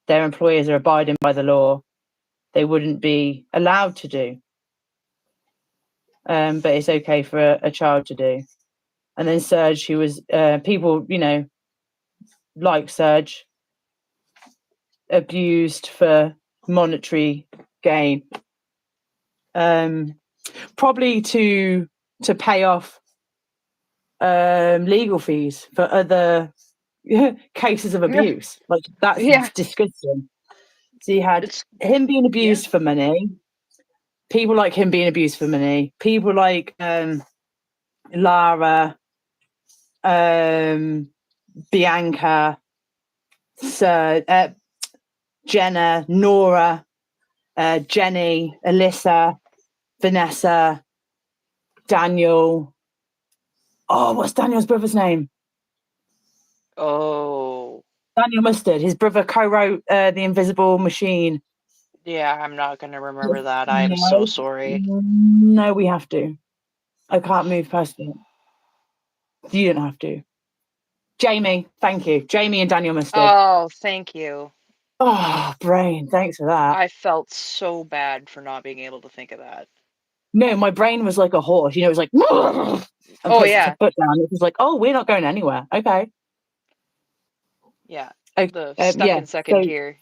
employers are abiding by the law, they wouldn't be allowed to do. But it's okay for a child to do. And then Serge, who was people, like Serge, abused for monetary gain, probably to pay off legal fees for other cases of abuse. Like, that's disgusting. So you had him being abused for money, people like him being abused for money, people like Lara, Bianca, Jenna, Nora, Jenni, Elysia, Vanessa, Daniel. Oh, what's Daniel's brother's name? Oh. Daniel Mustard. His brother co-wrote The Invisible Machine. Yeah, I'm not going to remember that. I'm so sorry. No, we have to. I can't move past it. You don't have to. Jamie, thank you. Jamie and Daniel Mustard. Oh, thank you. Oh, brain. Thanks for that. I felt so bad for not being able to think of that. No, my brain was like a horse. It was like, oh yeah. Foot down. It was like, oh, we're not going anywhere. Okay. Yeah. The stuck in second gear.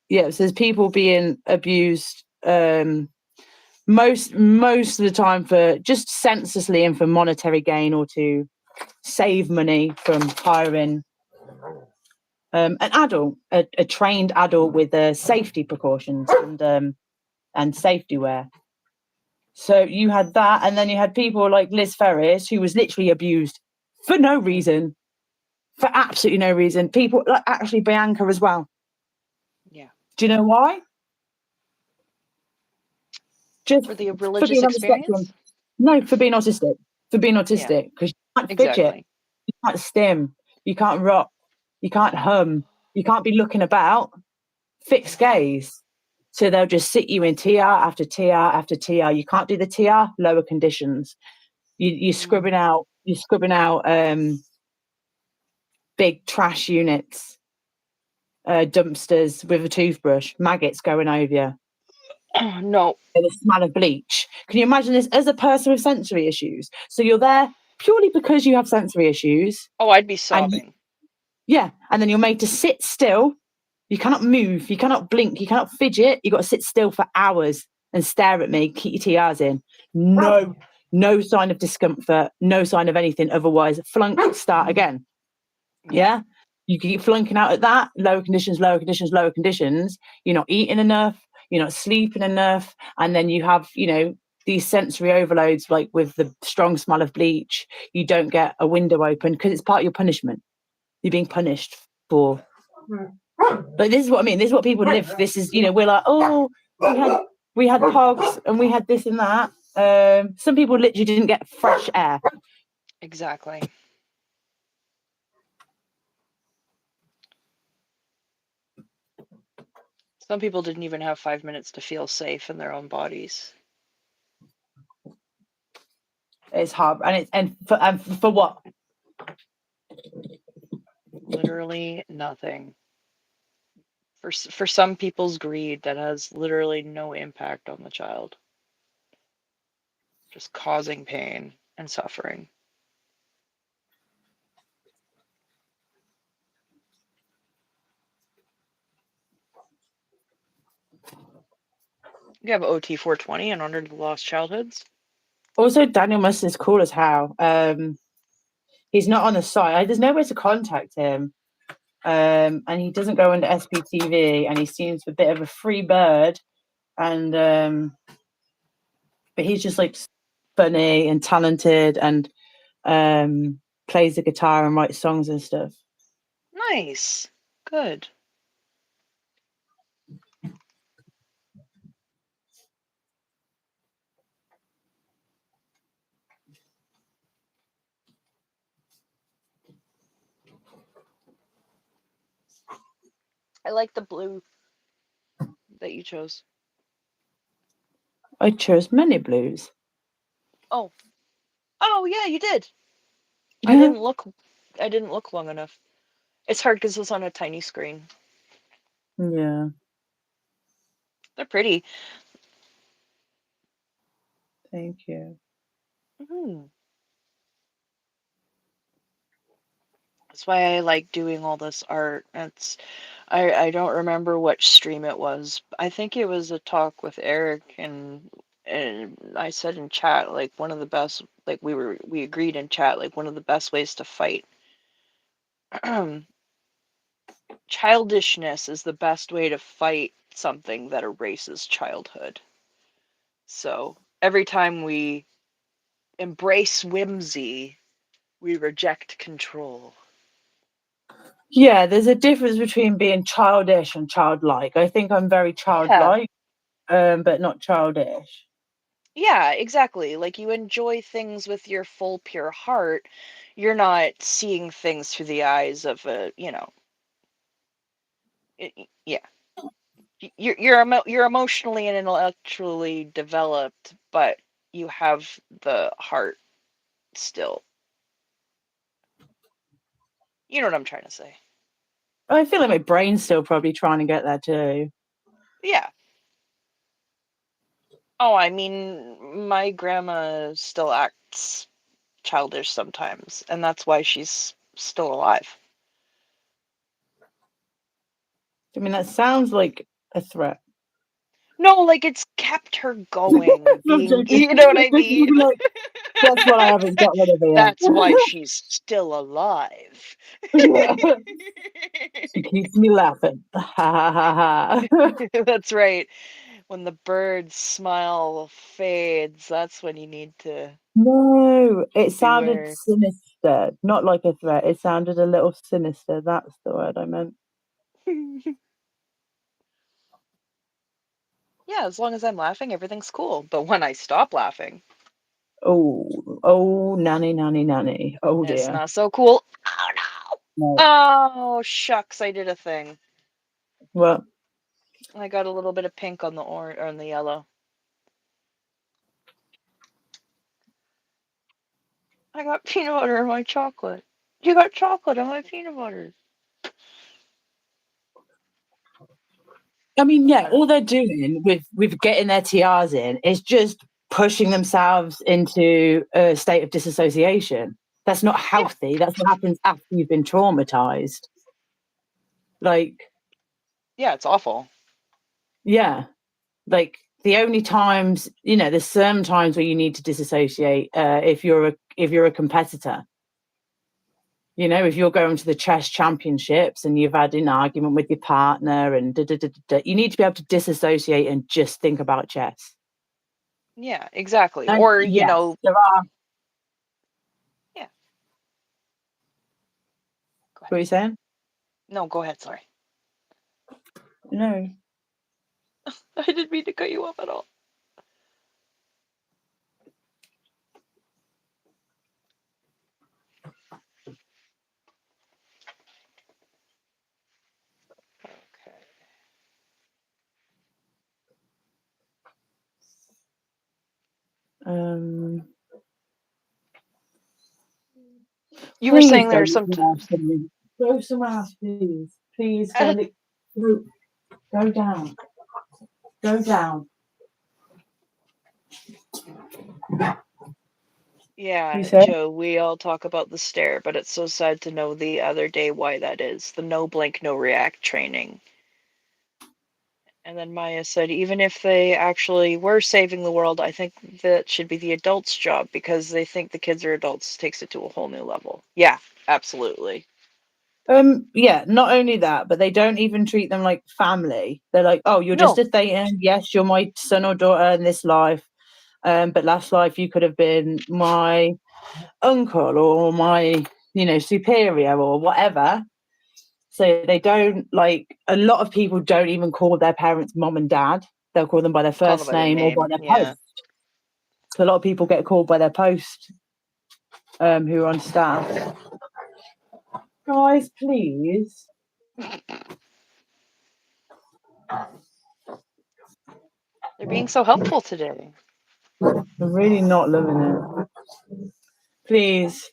Yeah, so there's people being abused most of the time for just senselessly and for monetary gain, or to save money from hiring an adult, a trained adult with safety precautions and safety wear. So you had that, and then you had people like Liz Ferris, who was literally abused for no reason, for absolutely no reason. People, like actually Bianca as well. Yeah. Do you know why? Just For the for religious being on the spectrum. experience? No, for being autistic. For being Yeah, autistic. Because you can't fidget, exactly. you can't stim, you can't rock, you can't hum, you can't be looking about. Fixed gaze. So they'll just sit you in TR after TR after TR. You can't do the TR, lower conditions. You're scrubbing out, big trash units, dumpsters with a toothbrush, maggots going over you. No. The smell of bleach. Can you imagine this as a person with sensory issues? So you're there purely because you have sensory issues, Oh, I'd be and sobbing. and then you're made to sit still. You cannot move, you cannot blink, you cannot fidget. You've got to sit still for hours and stare at me, keep your TRs in. No sign of discomfort, no sign of anything. Otherwise, flunk, start again. Yeah. You keep flunking out at that, lower conditions, lower conditions, lower conditions. You're not eating enough, you're not sleeping enough. And then you have, these sensory overloads, like with the strong smell of bleach. You don't get a window open because it's part of your punishment. You're being punished for. Like, this is what I mean. This is what people live. This is, we're like, oh, we had hogs and we had this and that. Some people literally didn't get fresh air. Exactly. Some people didn't even have 5 minutes to feel safe in their own bodies. It's hard, and for what? Literally nothing. For some people's greed that has literally no impact on the child. Just causing pain and suffering. You have OT 420 and Under the Lost Childhoods. Also, Daniel Musk is cool as hell. He's not on the site. There's nowhere to contact him. And he doesn't go under SPTV, and he seems a bit of a free bird. And but he's just like funny and talented, and plays the guitar and writes songs and stuff. Nice. Good. I like the blue that you chose. I chose many blues. Oh. Oh, yeah, you did. I didn't look long enough. It's hard because it's on a tiny screen. Yeah. They're pretty. Thank you. That's why I like doing all this art. I don't remember which stream it was. I think it was a talk with Eric, and I said in chat, like, one of the best, like, we agreed in chat, like, one of the best ways to fight childishness is the best way to fight something that erases childhood. So every time we embrace whimsy, we reject control. Yeah, there's a difference between being childish and childlike. I think I'm very childlike, but not childish. Yeah, exactly. Like, you enjoy things with your full, pure heart. You're not seeing things through the eyes of a, yeah. You're emotionally and intellectually developed, but you have the heart still. You know what I'm trying to say? I feel like my brain's still probably trying to get there too. Yeah. Oh, I mean, my grandma still acts childish sometimes, and that's why she's still alive. I mean, that sounds like a threat. No, like, it's kept her going, being, you know what I mean? That's what I haven't got rid of her. That's why she's still alive. She keeps me laughing. That's right. When the bird's smile fades, that's when you need to No, it sounded beware. sinister. sinister, not like a threat. It sounded a little sinister. That's the word I meant. Yeah, as long as I'm laughing, everything's cool. But when I stop laughing, Oh, nanny. Oh it's dear. not so cool. Oh no! No. Oh shucks, I did a thing. What? I got a little bit of pink on the orange or on the yellow. I got peanut butter in my chocolate. You got chocolate on my peanut butter. I mean, yeah, all they're doing with getting their TRs in is just pushing themselves into a state of disassociation. That's not healthy. Yeah. That's what happens after you've been traumatized. Like, yeah, it's awful. Yeah, like the only times, there's some times where you need to disassociate if you're a competitor. If you're going to the chess championships and you've had an argument with your partner and you need to be able to disassociate and just think about chess. Yeah, exactly. And or, yes, there are. Yeah. What are you saying? No, go ahead. Sorry. No. I didn't mean to cut you off at all. You were saying there's some. Go somewhere else, please. Please go down. Go down. Yeah, Joe, we all talk about the stare, but it's so sad to know the other day why that is. The no blink, no react training. And then Maya said, even if they actually were saving the world, I think that should be the adults' job because they think the kids are adults takes it to a whole new level. Yeah, absolutely. Yeah, not only that, but they don't even treat them like family. They're like, oh, you're just a thing. Yes, you're my son or daughter in this life. But last life you could have been my uncle or my, superior or whatever. So they don't a lot of people don't even call their parents mom and dad. They'll call them by their first name or by their post. So a lot of people get called by their post who are on staff. Guys, please. They're being so helpful today. I'm really not loving it. Please.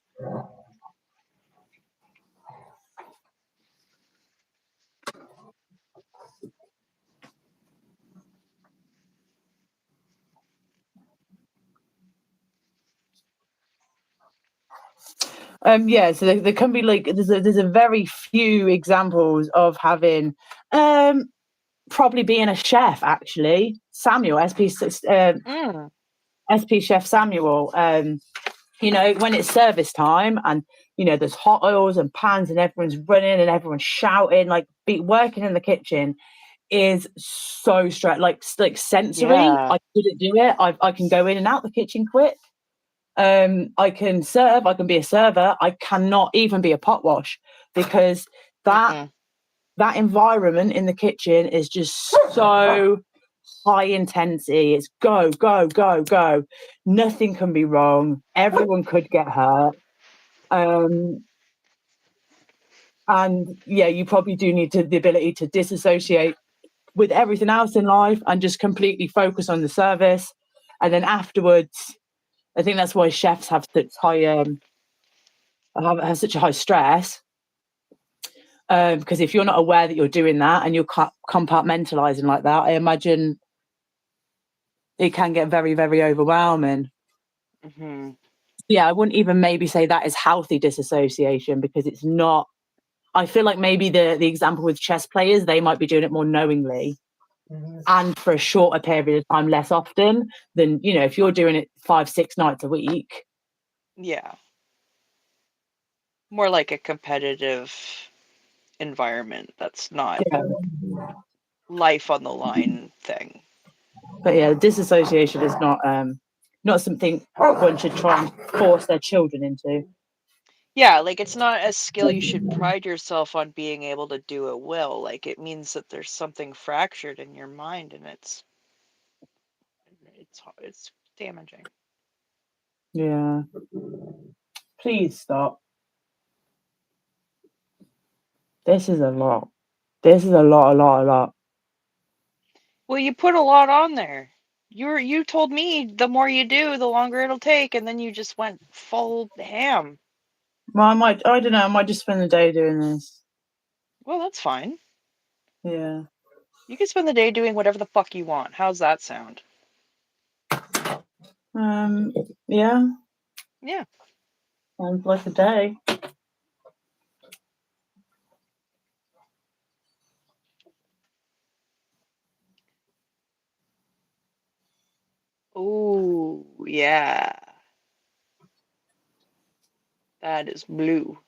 Yeah, so there can be there's a very few examples of having probably being a chef actually. Samuel, SP Chef Samuel, when it's service time and there's hot oils and pans and everyone's running and everyone's shouting, working in the kitchen is so stressed, like sensory. Yeah. I couldn't do it. I can go in and out the kitchen quick. I can serve, I can be a server. I cannot even be a pot wash because that environment in the kitchen is just so high intensity. It's go, go, go, go. Nothing can be wrong. Everyone could get hurt. And yeah, you probably do need the ability to disassociate with everything else in life and just completely focus on the service. And then afterwards, I think that's why chefs have such high have such a high stress. Because if you're not aware that you're doing that and you're compartmentalizing like that, I imagine it can get very, very overwhelming. Yeah, I wouldn't even maybe say that is healthy disassociation because it's not. I feel like maybe the example with chess players, they might be doing it more knowingly and for a shorter period of time, less often than, if you're doing it 5-6 nights a week. Yeah. More like a competitive environment that's not life on the line thing. But yeah, disassociation is not something one should try and force their children into. Yeah, like it's not a skill you should pride yourself on being able to do at will. Like it means that there's something fractured in your mind, and it's damaging. Yeah. Please stop. This is a lot. This is a lot. Well, you put a lot on there. You told me the more you do, the longer it'll take, and then you just went full ham. Well, I don't know, I might just spend the day doing this. Well, that's fine. Yeah. You can spend the day doing whatever the fuck you want. How's that sound? Yeah. Yeah. Sounds like a day. Oh, yeah. That is blue.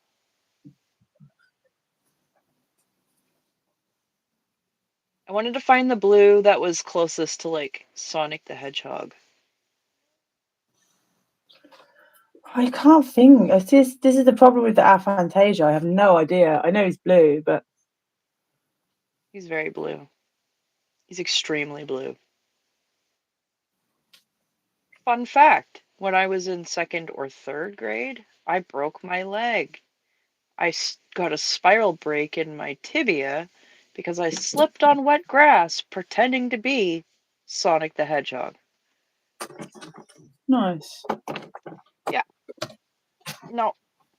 I wanted to find the blue that was closest to like Sonic the Hedgehog. I can't think. This is the problem with the aphantasia. I have no idea. I know he's blue, but He's very blue. He's extremely blue. Fun fact, when I was in 2nd or 3rd grade, I broke my leg. I got a spiral break in my tibia because I slipped on wet grass pretending to be Sonic the Hedgehog. nice. Yeah. No,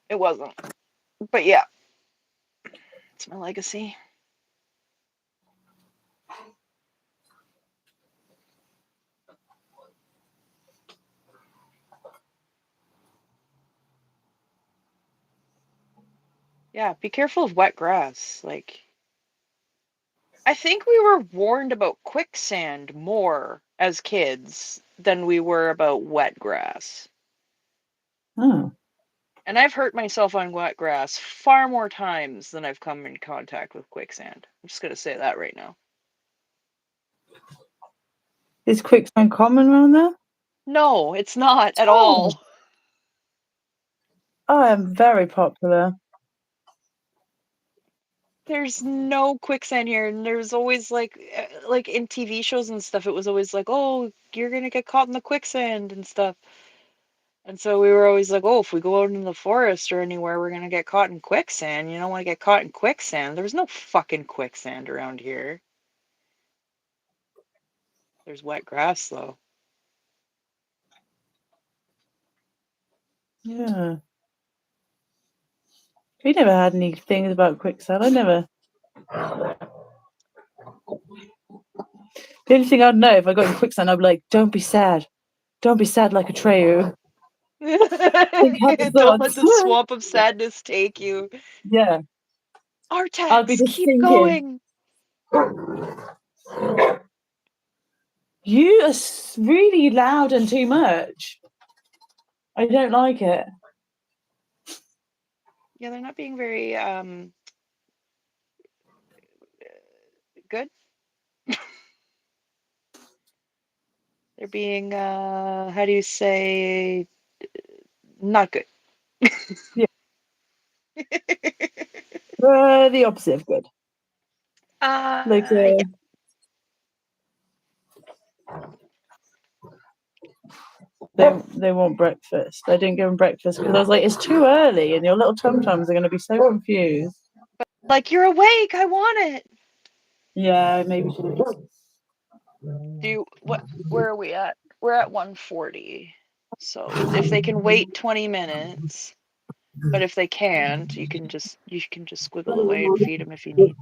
it wasn't. But yeah. It's my legacy. Yeah, be careful of wet grass. Like, I think we were warned about quicksand more as kids than we were about wet grass. Oh. And I've hurt myself on wet grass far more times than I've come in contact with quicksand. I'm just going to say that right now. Is quicksand common around there? No, it's not at Oh. all. I am very popular. There's no quicksand here, and there's always like in TV shows and stuff, it was always like, oh, you're gonna get caught in the quicksand and stuff. And so we were always like, oh, if we go out in the forest or anywhere, we're gonna get caught in quicksand. You don't want to get caught in quicksand. There's no fucking quicksand around here. There's wet grass though. Yeah. We never had any things about quicksand. I never. The only thing I'd know if I got in quicksand, I'd be like, don't be sad. Don't be sad like a Treyu. Don't let the swamp of sadness take you. Yeah. I'll be Artax, just keep thinking. going. You are really loud and too much. I don't like it. Yeah, they're not being very good. They're being how do you say, not good. Yeah. The opposite of good. Like yeah. they want breakfast. I didn't give them breakfast because I was like, it's too early, and your little tum-tums are going to be so confused. Like, you're awake, I want it. Yeah, maybe she did. Where are we at? We're at 1:40. So if they can wait 20 minutes, but if they can't, you can just squiggle away and feed them if you need.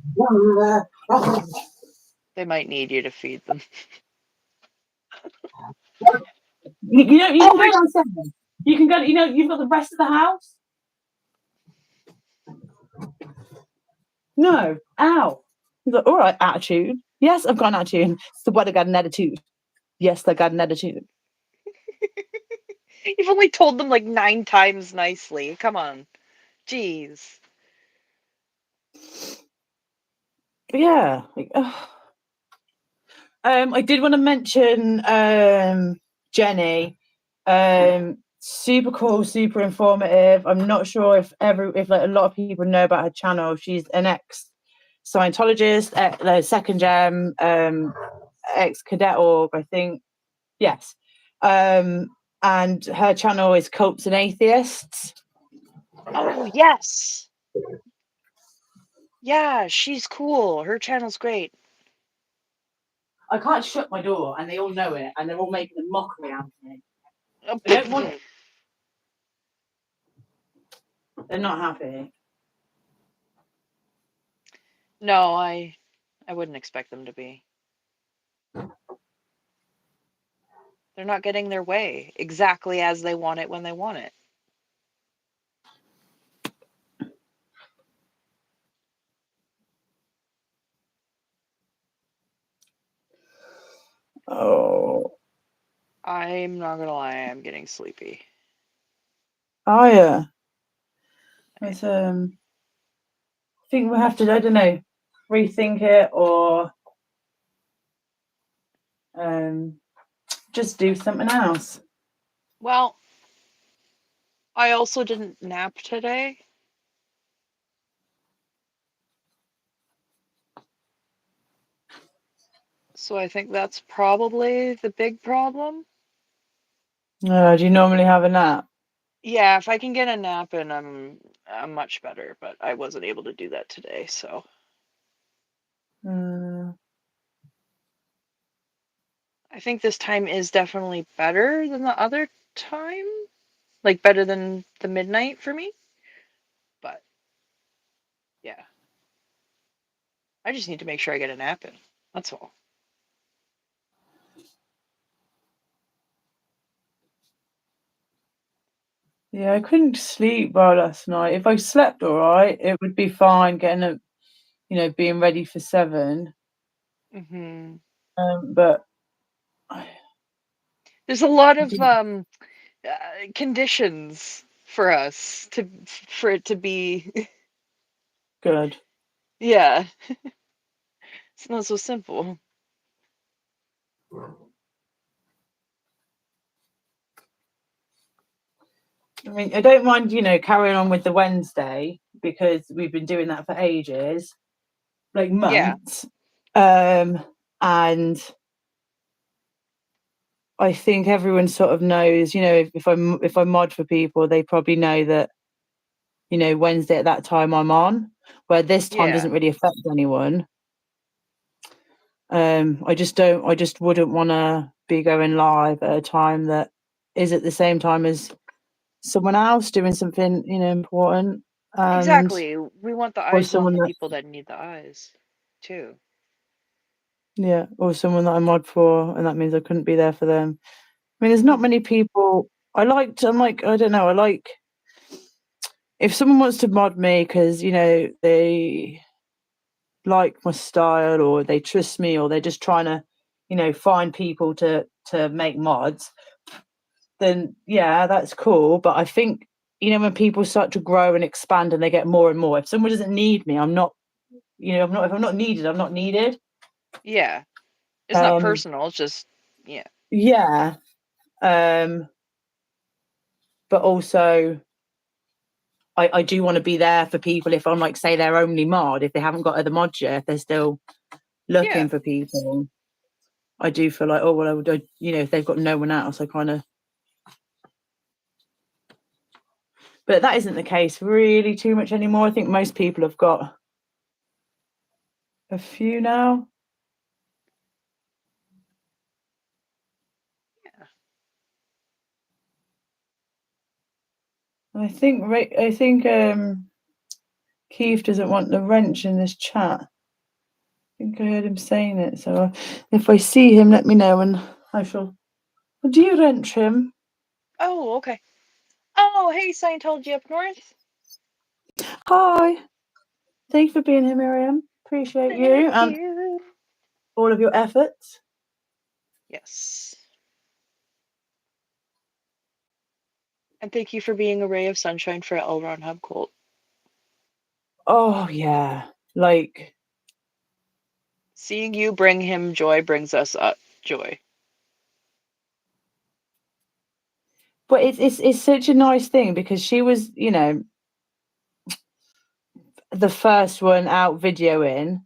They might need you to feed them. You can go downstairs. You can go. You've got the rest of the house. No. Ow. He's like, all right, attitude. Yes, I've got an attitude. So what? I got an attitude. Yes, I got an attitude. You've only told them like 9 times nicely. Come on. Jeez. Yeah. I did want to mention Jenni. super cool, super informative. I'm not sure if like a lot of people know about her channel. She's an ex Scientologist, second gem, ex cadet org, I think. Yes. And her channel is Cults and Atheists. Oh, yes. Yeah, she's cool. Her channel's great. I can't shut my door, and they all know it, and they're all making a mockery out of me. Oh, I don't want. They're not happy. no, I wouldn't expect them to be. They're not getting their way exactly as they want it when they want it. Oh. I'm not gonna lie, I'm getting sleepy. Oh yeah. It's, I think we have to, I don't know, rethink it or just do something else. Well, I also didn't nap today. So I think that's probably the big problem. Do you normally have a nap? Yeah, if I can get a nap in, I'm much better, but I wasn't able to do that today, so. I think this time is definitely better than the other time. Like, better than the midnight for me. But, yeah. I just need to make sure I get a nap in. That's all. Yeah, I couldn't sleep well last night. If I slept all right, it would be fine getting up, being ready for 7. Mm-hmm. But There's a lot of conditions for us for it to be good. yeah. It's not so simple. I mean, I don't mind, carrying on with the Wednesday because we've been doing that for ages, like months. And I think everyone sort of knows, if I mod for people, they probably know that, Wednesday at that time I'm on, where this time doesn't really affect anyone. I just wouldn't want to be going live at a time that is at the same time as someone else doing something, important. Exactly. We want the eyes on the that, people that need the eyes, too. yeah, or someone that I mod for, and that means I couldn't be there for them. I mean, there's not many people. I don't know. I like if someone wants to mod me because they like my style or they trust me or they're just trying to find people to make mods, then yeah, that's cool. But I think when people start to grow and expand and they get more and more, if someone doesn't need me, I'm not if I'm not needed, I'm not needed. Yeah, it's not personal, it's just yeah. But also I do want to be there for people if I'm like, say they're only mod, if they haven't got other mods yet, if they're still looking for people. I do feel like, oh well, I would, if they've got no one else, I kind of. But that isn't the case really too much anymore. I think most people have got a few now. Yeah. I think Keith doesn't want the wrench in this chat. I think I heard him saying it. So if I see him, let me know and I shall. Do you wrench him? Oh, okay. Oh, hey, Scientology up north. Hi. Thanks for being here, Miriam. Appreciate you and all of your efforts. Yes. And thank you for being a ray of sunshine for L. Ron Hub Cult. Oh yeah, like seeing you bring him joy brings us joy. But it's such a nice thing because she was, you know, the first one out videoing,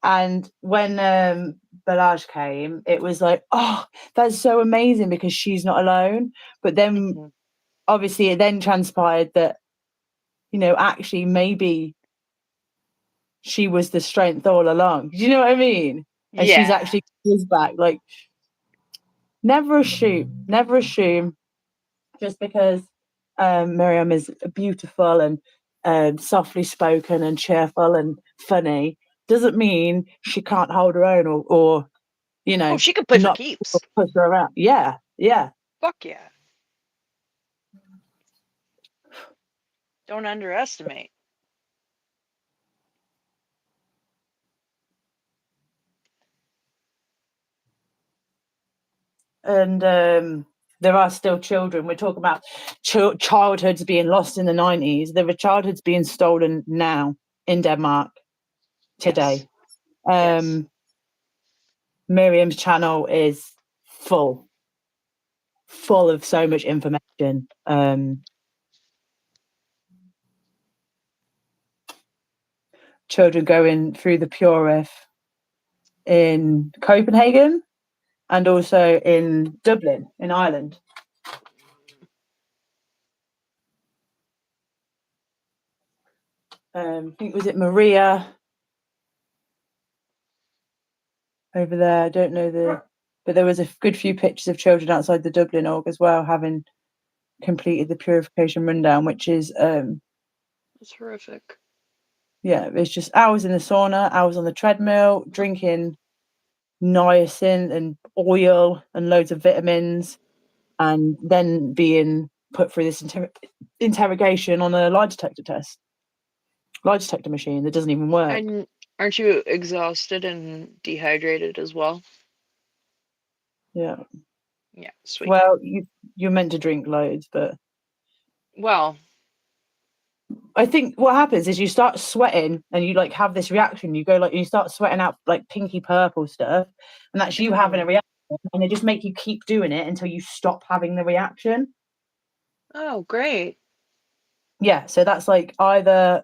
and when Balaj came, it was like, oh, that's so amazing because she's not alone. But then obviously it then transpired that, you know, actually maybe she was the strength all along. Do you know what I mean? And she's actually back. Like, never assume just because Miriam is beautiful and softly spoken and cheerful and funny doesn't mean she can't hold her own or you know, she could push her not keeps. push her around. Yeah. Fuck yeah. Don't underestimate. And there are still children. We're talking about childhoods being lost in the 90s. There are childhoods being stolen now in Denmark today. Yes. Miriam's channel is full of so much information. Children going through the Purif in Copenhagen and also in Dublin, in Ireland. I think, was it Maria over there? I don't know but there was a good few pictures of children outside the Dublin org as well, having completed the purification rundown, which is it's horrific. Yeah, it's just hours in the sauna, hours on the treadmill, drinking niacin and oil and loads of vitamins, and then being put through this interrogation on a lie detector machine that doesn't even work. And aren't you exhausted and dehydrated as well? Yeah. Yeah, sweet. Well, you're meant to drink loads, but well, I think what happens is you start sweating and you like have this reaction. You go like you start sweating out like pinky purple stuff, and that's you having a reaction, and they just make you keep doing it until you stop having the reaction. Oh, great. Yeah, so that's like either.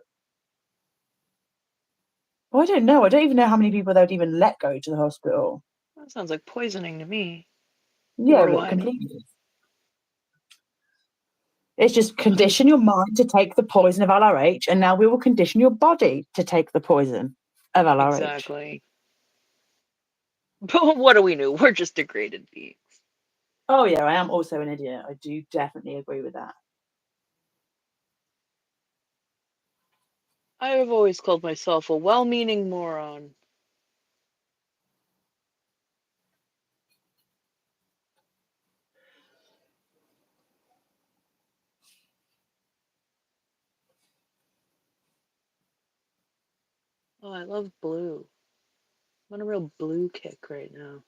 Well, I don't know. I don't even know how many people they would even let go to the hospital. That sounds like poisoning to me. Yeah, but completely. It's just condition your mind to take the poison of LRH, and now we will condition your body to take the poison of LRH. Exactly. But what do we know? We're just degraded beings. Oh yeah, I am also an idiot. I do definitely agree with that. I have always called myself a well-meaning moron. Oh, I love blue. I'm on a real blue kick right now.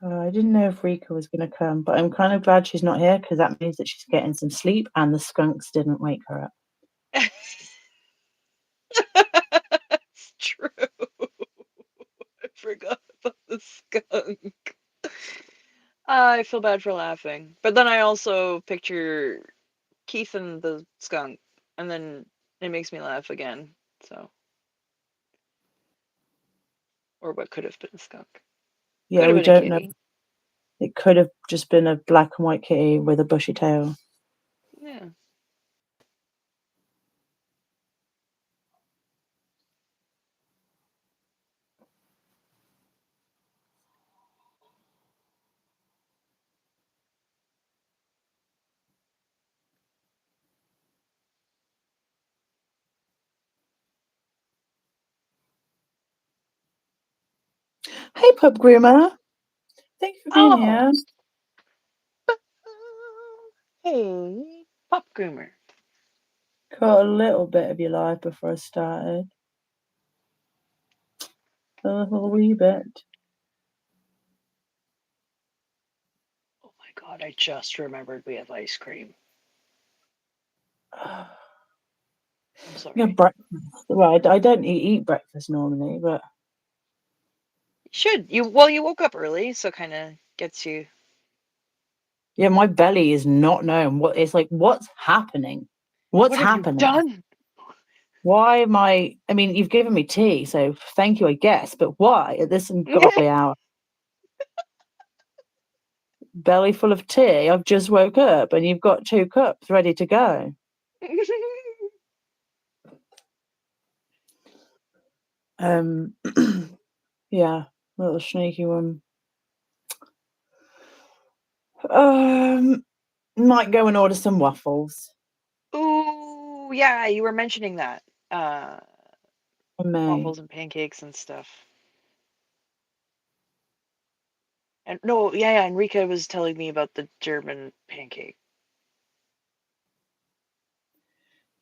I didn't know if Rika was going to come, but I'm kind of glad she's not here because that means that she's getting some sleep and the skunks didn't wake her up. It's true. I forgot about the skunk. I feel bad for laughing. But then I also picture Keith and the skunk, and then it makes me laugh again. So. Or what could have been a skunk. Yeah, Could have we been a don't know. kitty. It could have just been a black and white kitty with a bushy tail. Yeah. Hey, Pup Groomer. Thanks for being here. Hey, Pup Groomer. Caught a little bit of your life before I started. A little wee bit. Oh my god, I just remembered we have ice cream. I'm sorry. Yeah, breakfast. Well, I don't eat breakfast normally, but You should. You woke up early, so kind of gets you. yeah, my belly is not knowing what it's like. What's happening? What's What have you happening? done? Why am I mean, you've given me tea, so thank you, I guess. But why at this ungodly hour? Belly full of tea. I've just woke up, and you've got 2 cups ready to go. Yeah, little sneaky one. Might go and order some waffles. Ooh, yeah, you were mentioning that. For me. Waffles and pancakes and stuff. And no, yeah, Enrica was telling me about the German pancake.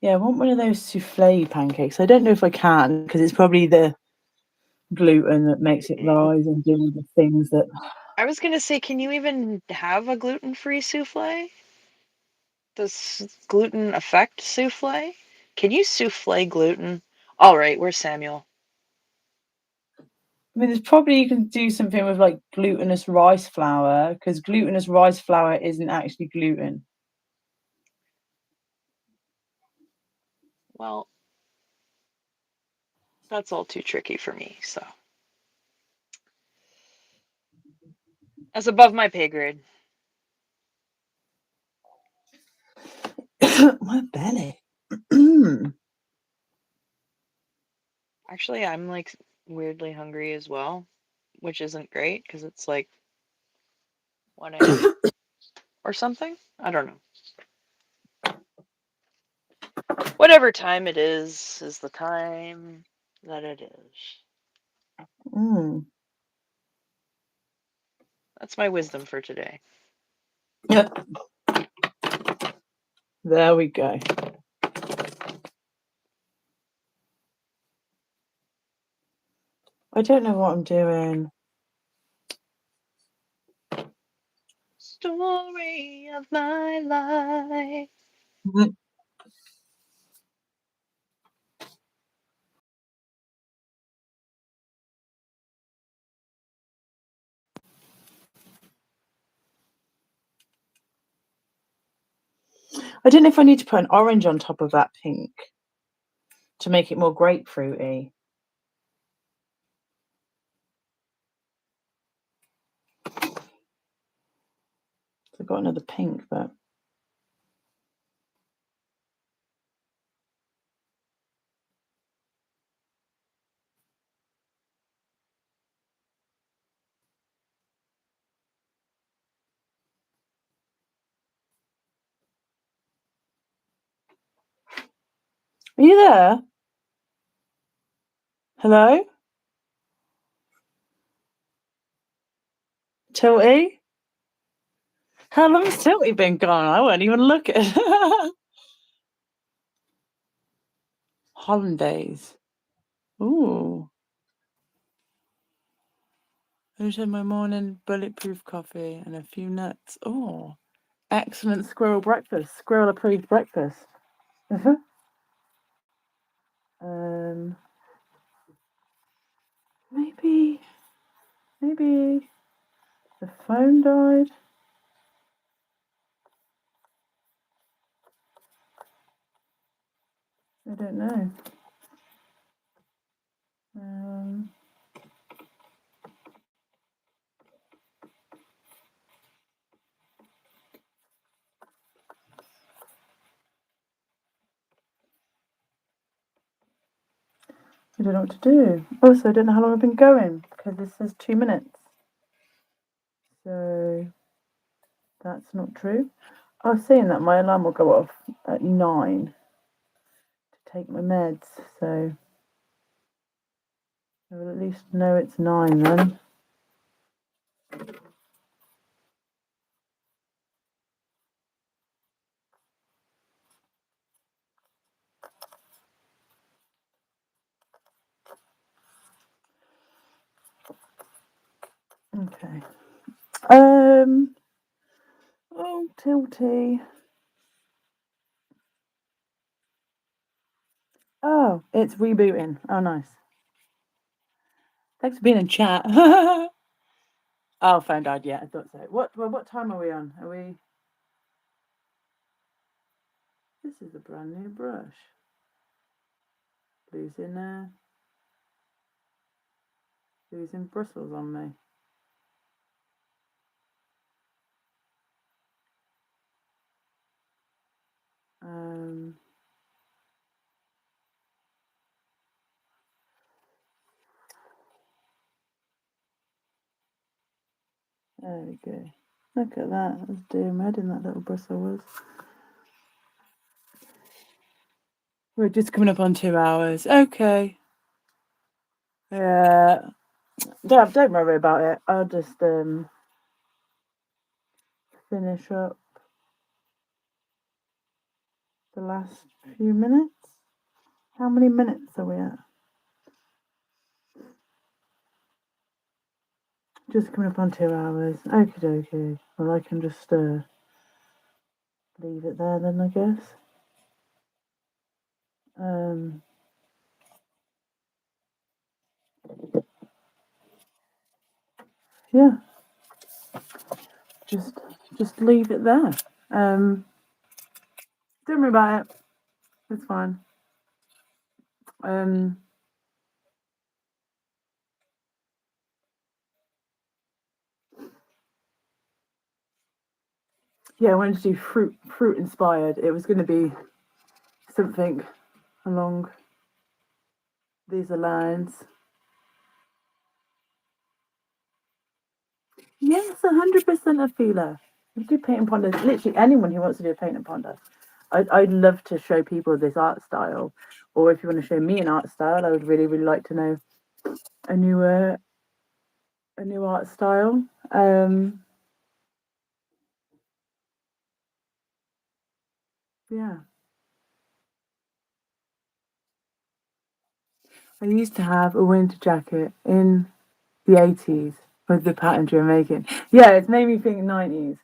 Yeah, I want one of those souffle pancakes. I don't know if I can because it's probably the gluten that makes it rise and do all the things that. I was gonna say, can you even have a gluten-free souffle? Does gluten affect souffle? Can you souffle gluten? All right, where's Samuel? I mean, there's probably you can do something with like glutinous rice flour because glutinous rice flour isn't actually gluten. Well, that's all too tricky for me, so. That's above my pay grade. My belly. Actually, I'm like weirdly hungry as well, which isn't great because it's like 1 a.m. or something. I don't know. Whatever time it is the time that it is. That's my wisdom for today. Yep. There we go. I don't know what I'm doing. Story of my life. I don't know if I need to put an orange on top of that pink to make it more grapefruity. I've got another pink, but are you there? Hello? Tilty? How long has Tilty been gone? I won't even look at it. Hollandaise. Ooh. I just had my morning bulletproof coffee and a few nuts. Oh, excellent squirrel breakfast. Squirrel approved breakfast. Maybe the phone died. I don't know. I don't know what to do. Also, I don't know how long I've been going because this says 2 minutes. So that's not true. I was saying that my alarm will go off at 9 to take my meds. So I will at least know it's 9 then. Okay. Oh, Tilty. Oh, it's rebooting. Oh, nice. Thanks for being in chat. Oh, phone died. Yeah, I thought so. What time are we on? Are we? This is a brand new brush. Losing bristles on me. There we go. Look at that. That's doom red in that little bristle was. We're just coming up on 2 hours. Okay. Yeah. Don't worry about it. I'll just finish up the last few minutes. How many minutes are we at? Just coming up on 2 hours. Okie dokie. Well, I can just leave it there then, I guess. Yeah. Just leave it there. Don't worry about it. It's fine. Yeah, I wanted to do fruit inspired. It was going to be something along these lines. Yes, 100% a feeler. We do paint and ponder. Literally anyone who wants to do a paint and ponder. I'd love to show people this art style, or if you want to show me an art style, I would really like to know a new art style. Yeah. I used to have a winter jacket in the 80s with the patterns you're making. Yeah, it's made me think 90s.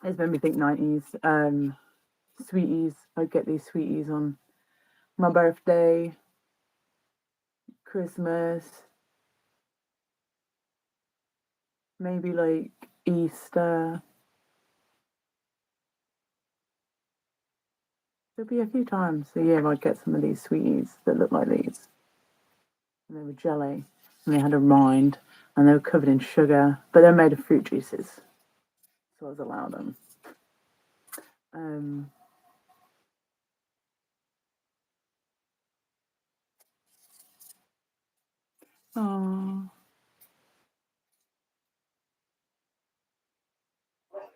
It's made me think 90s. Sweeties. I'd get these sweeties on my birthday, Christmas, maybe like Easter. There'd be a few times a year I'd get some of these sweeties that look like these. And they were jelly, and they had a rind, and they were covered in sugar, but they're made of fruit juices. So I was allowed them.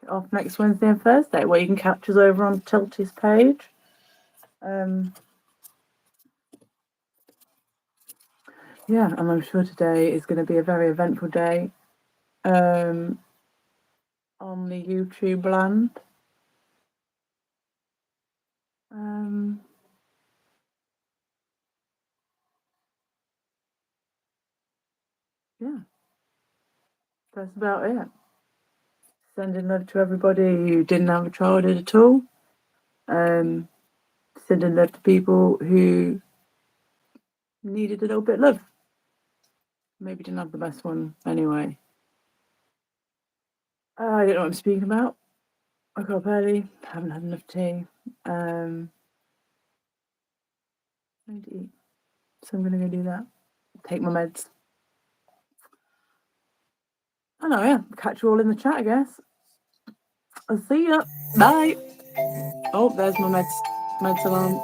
Off next Wednesday and Thursday, where you can catch us over on Tilty's page. Yeah, and I'm sure today is going to be a very eventful day on the YouTube land. Yeah, that's about it. Sending love to everybody who didn't have a childhood at all. Sending love to people who needed a little bit of love. Maybe didn't have the best one anyway. I don't know what I'm speaking about. I got up early, haven't had enough tea. I need to eat. So I'm going to go do that. Take my meds. I know, yeah. Catch you all in the chat, I guess. I'll see ya. Bye. Oh, there's my meds alarm.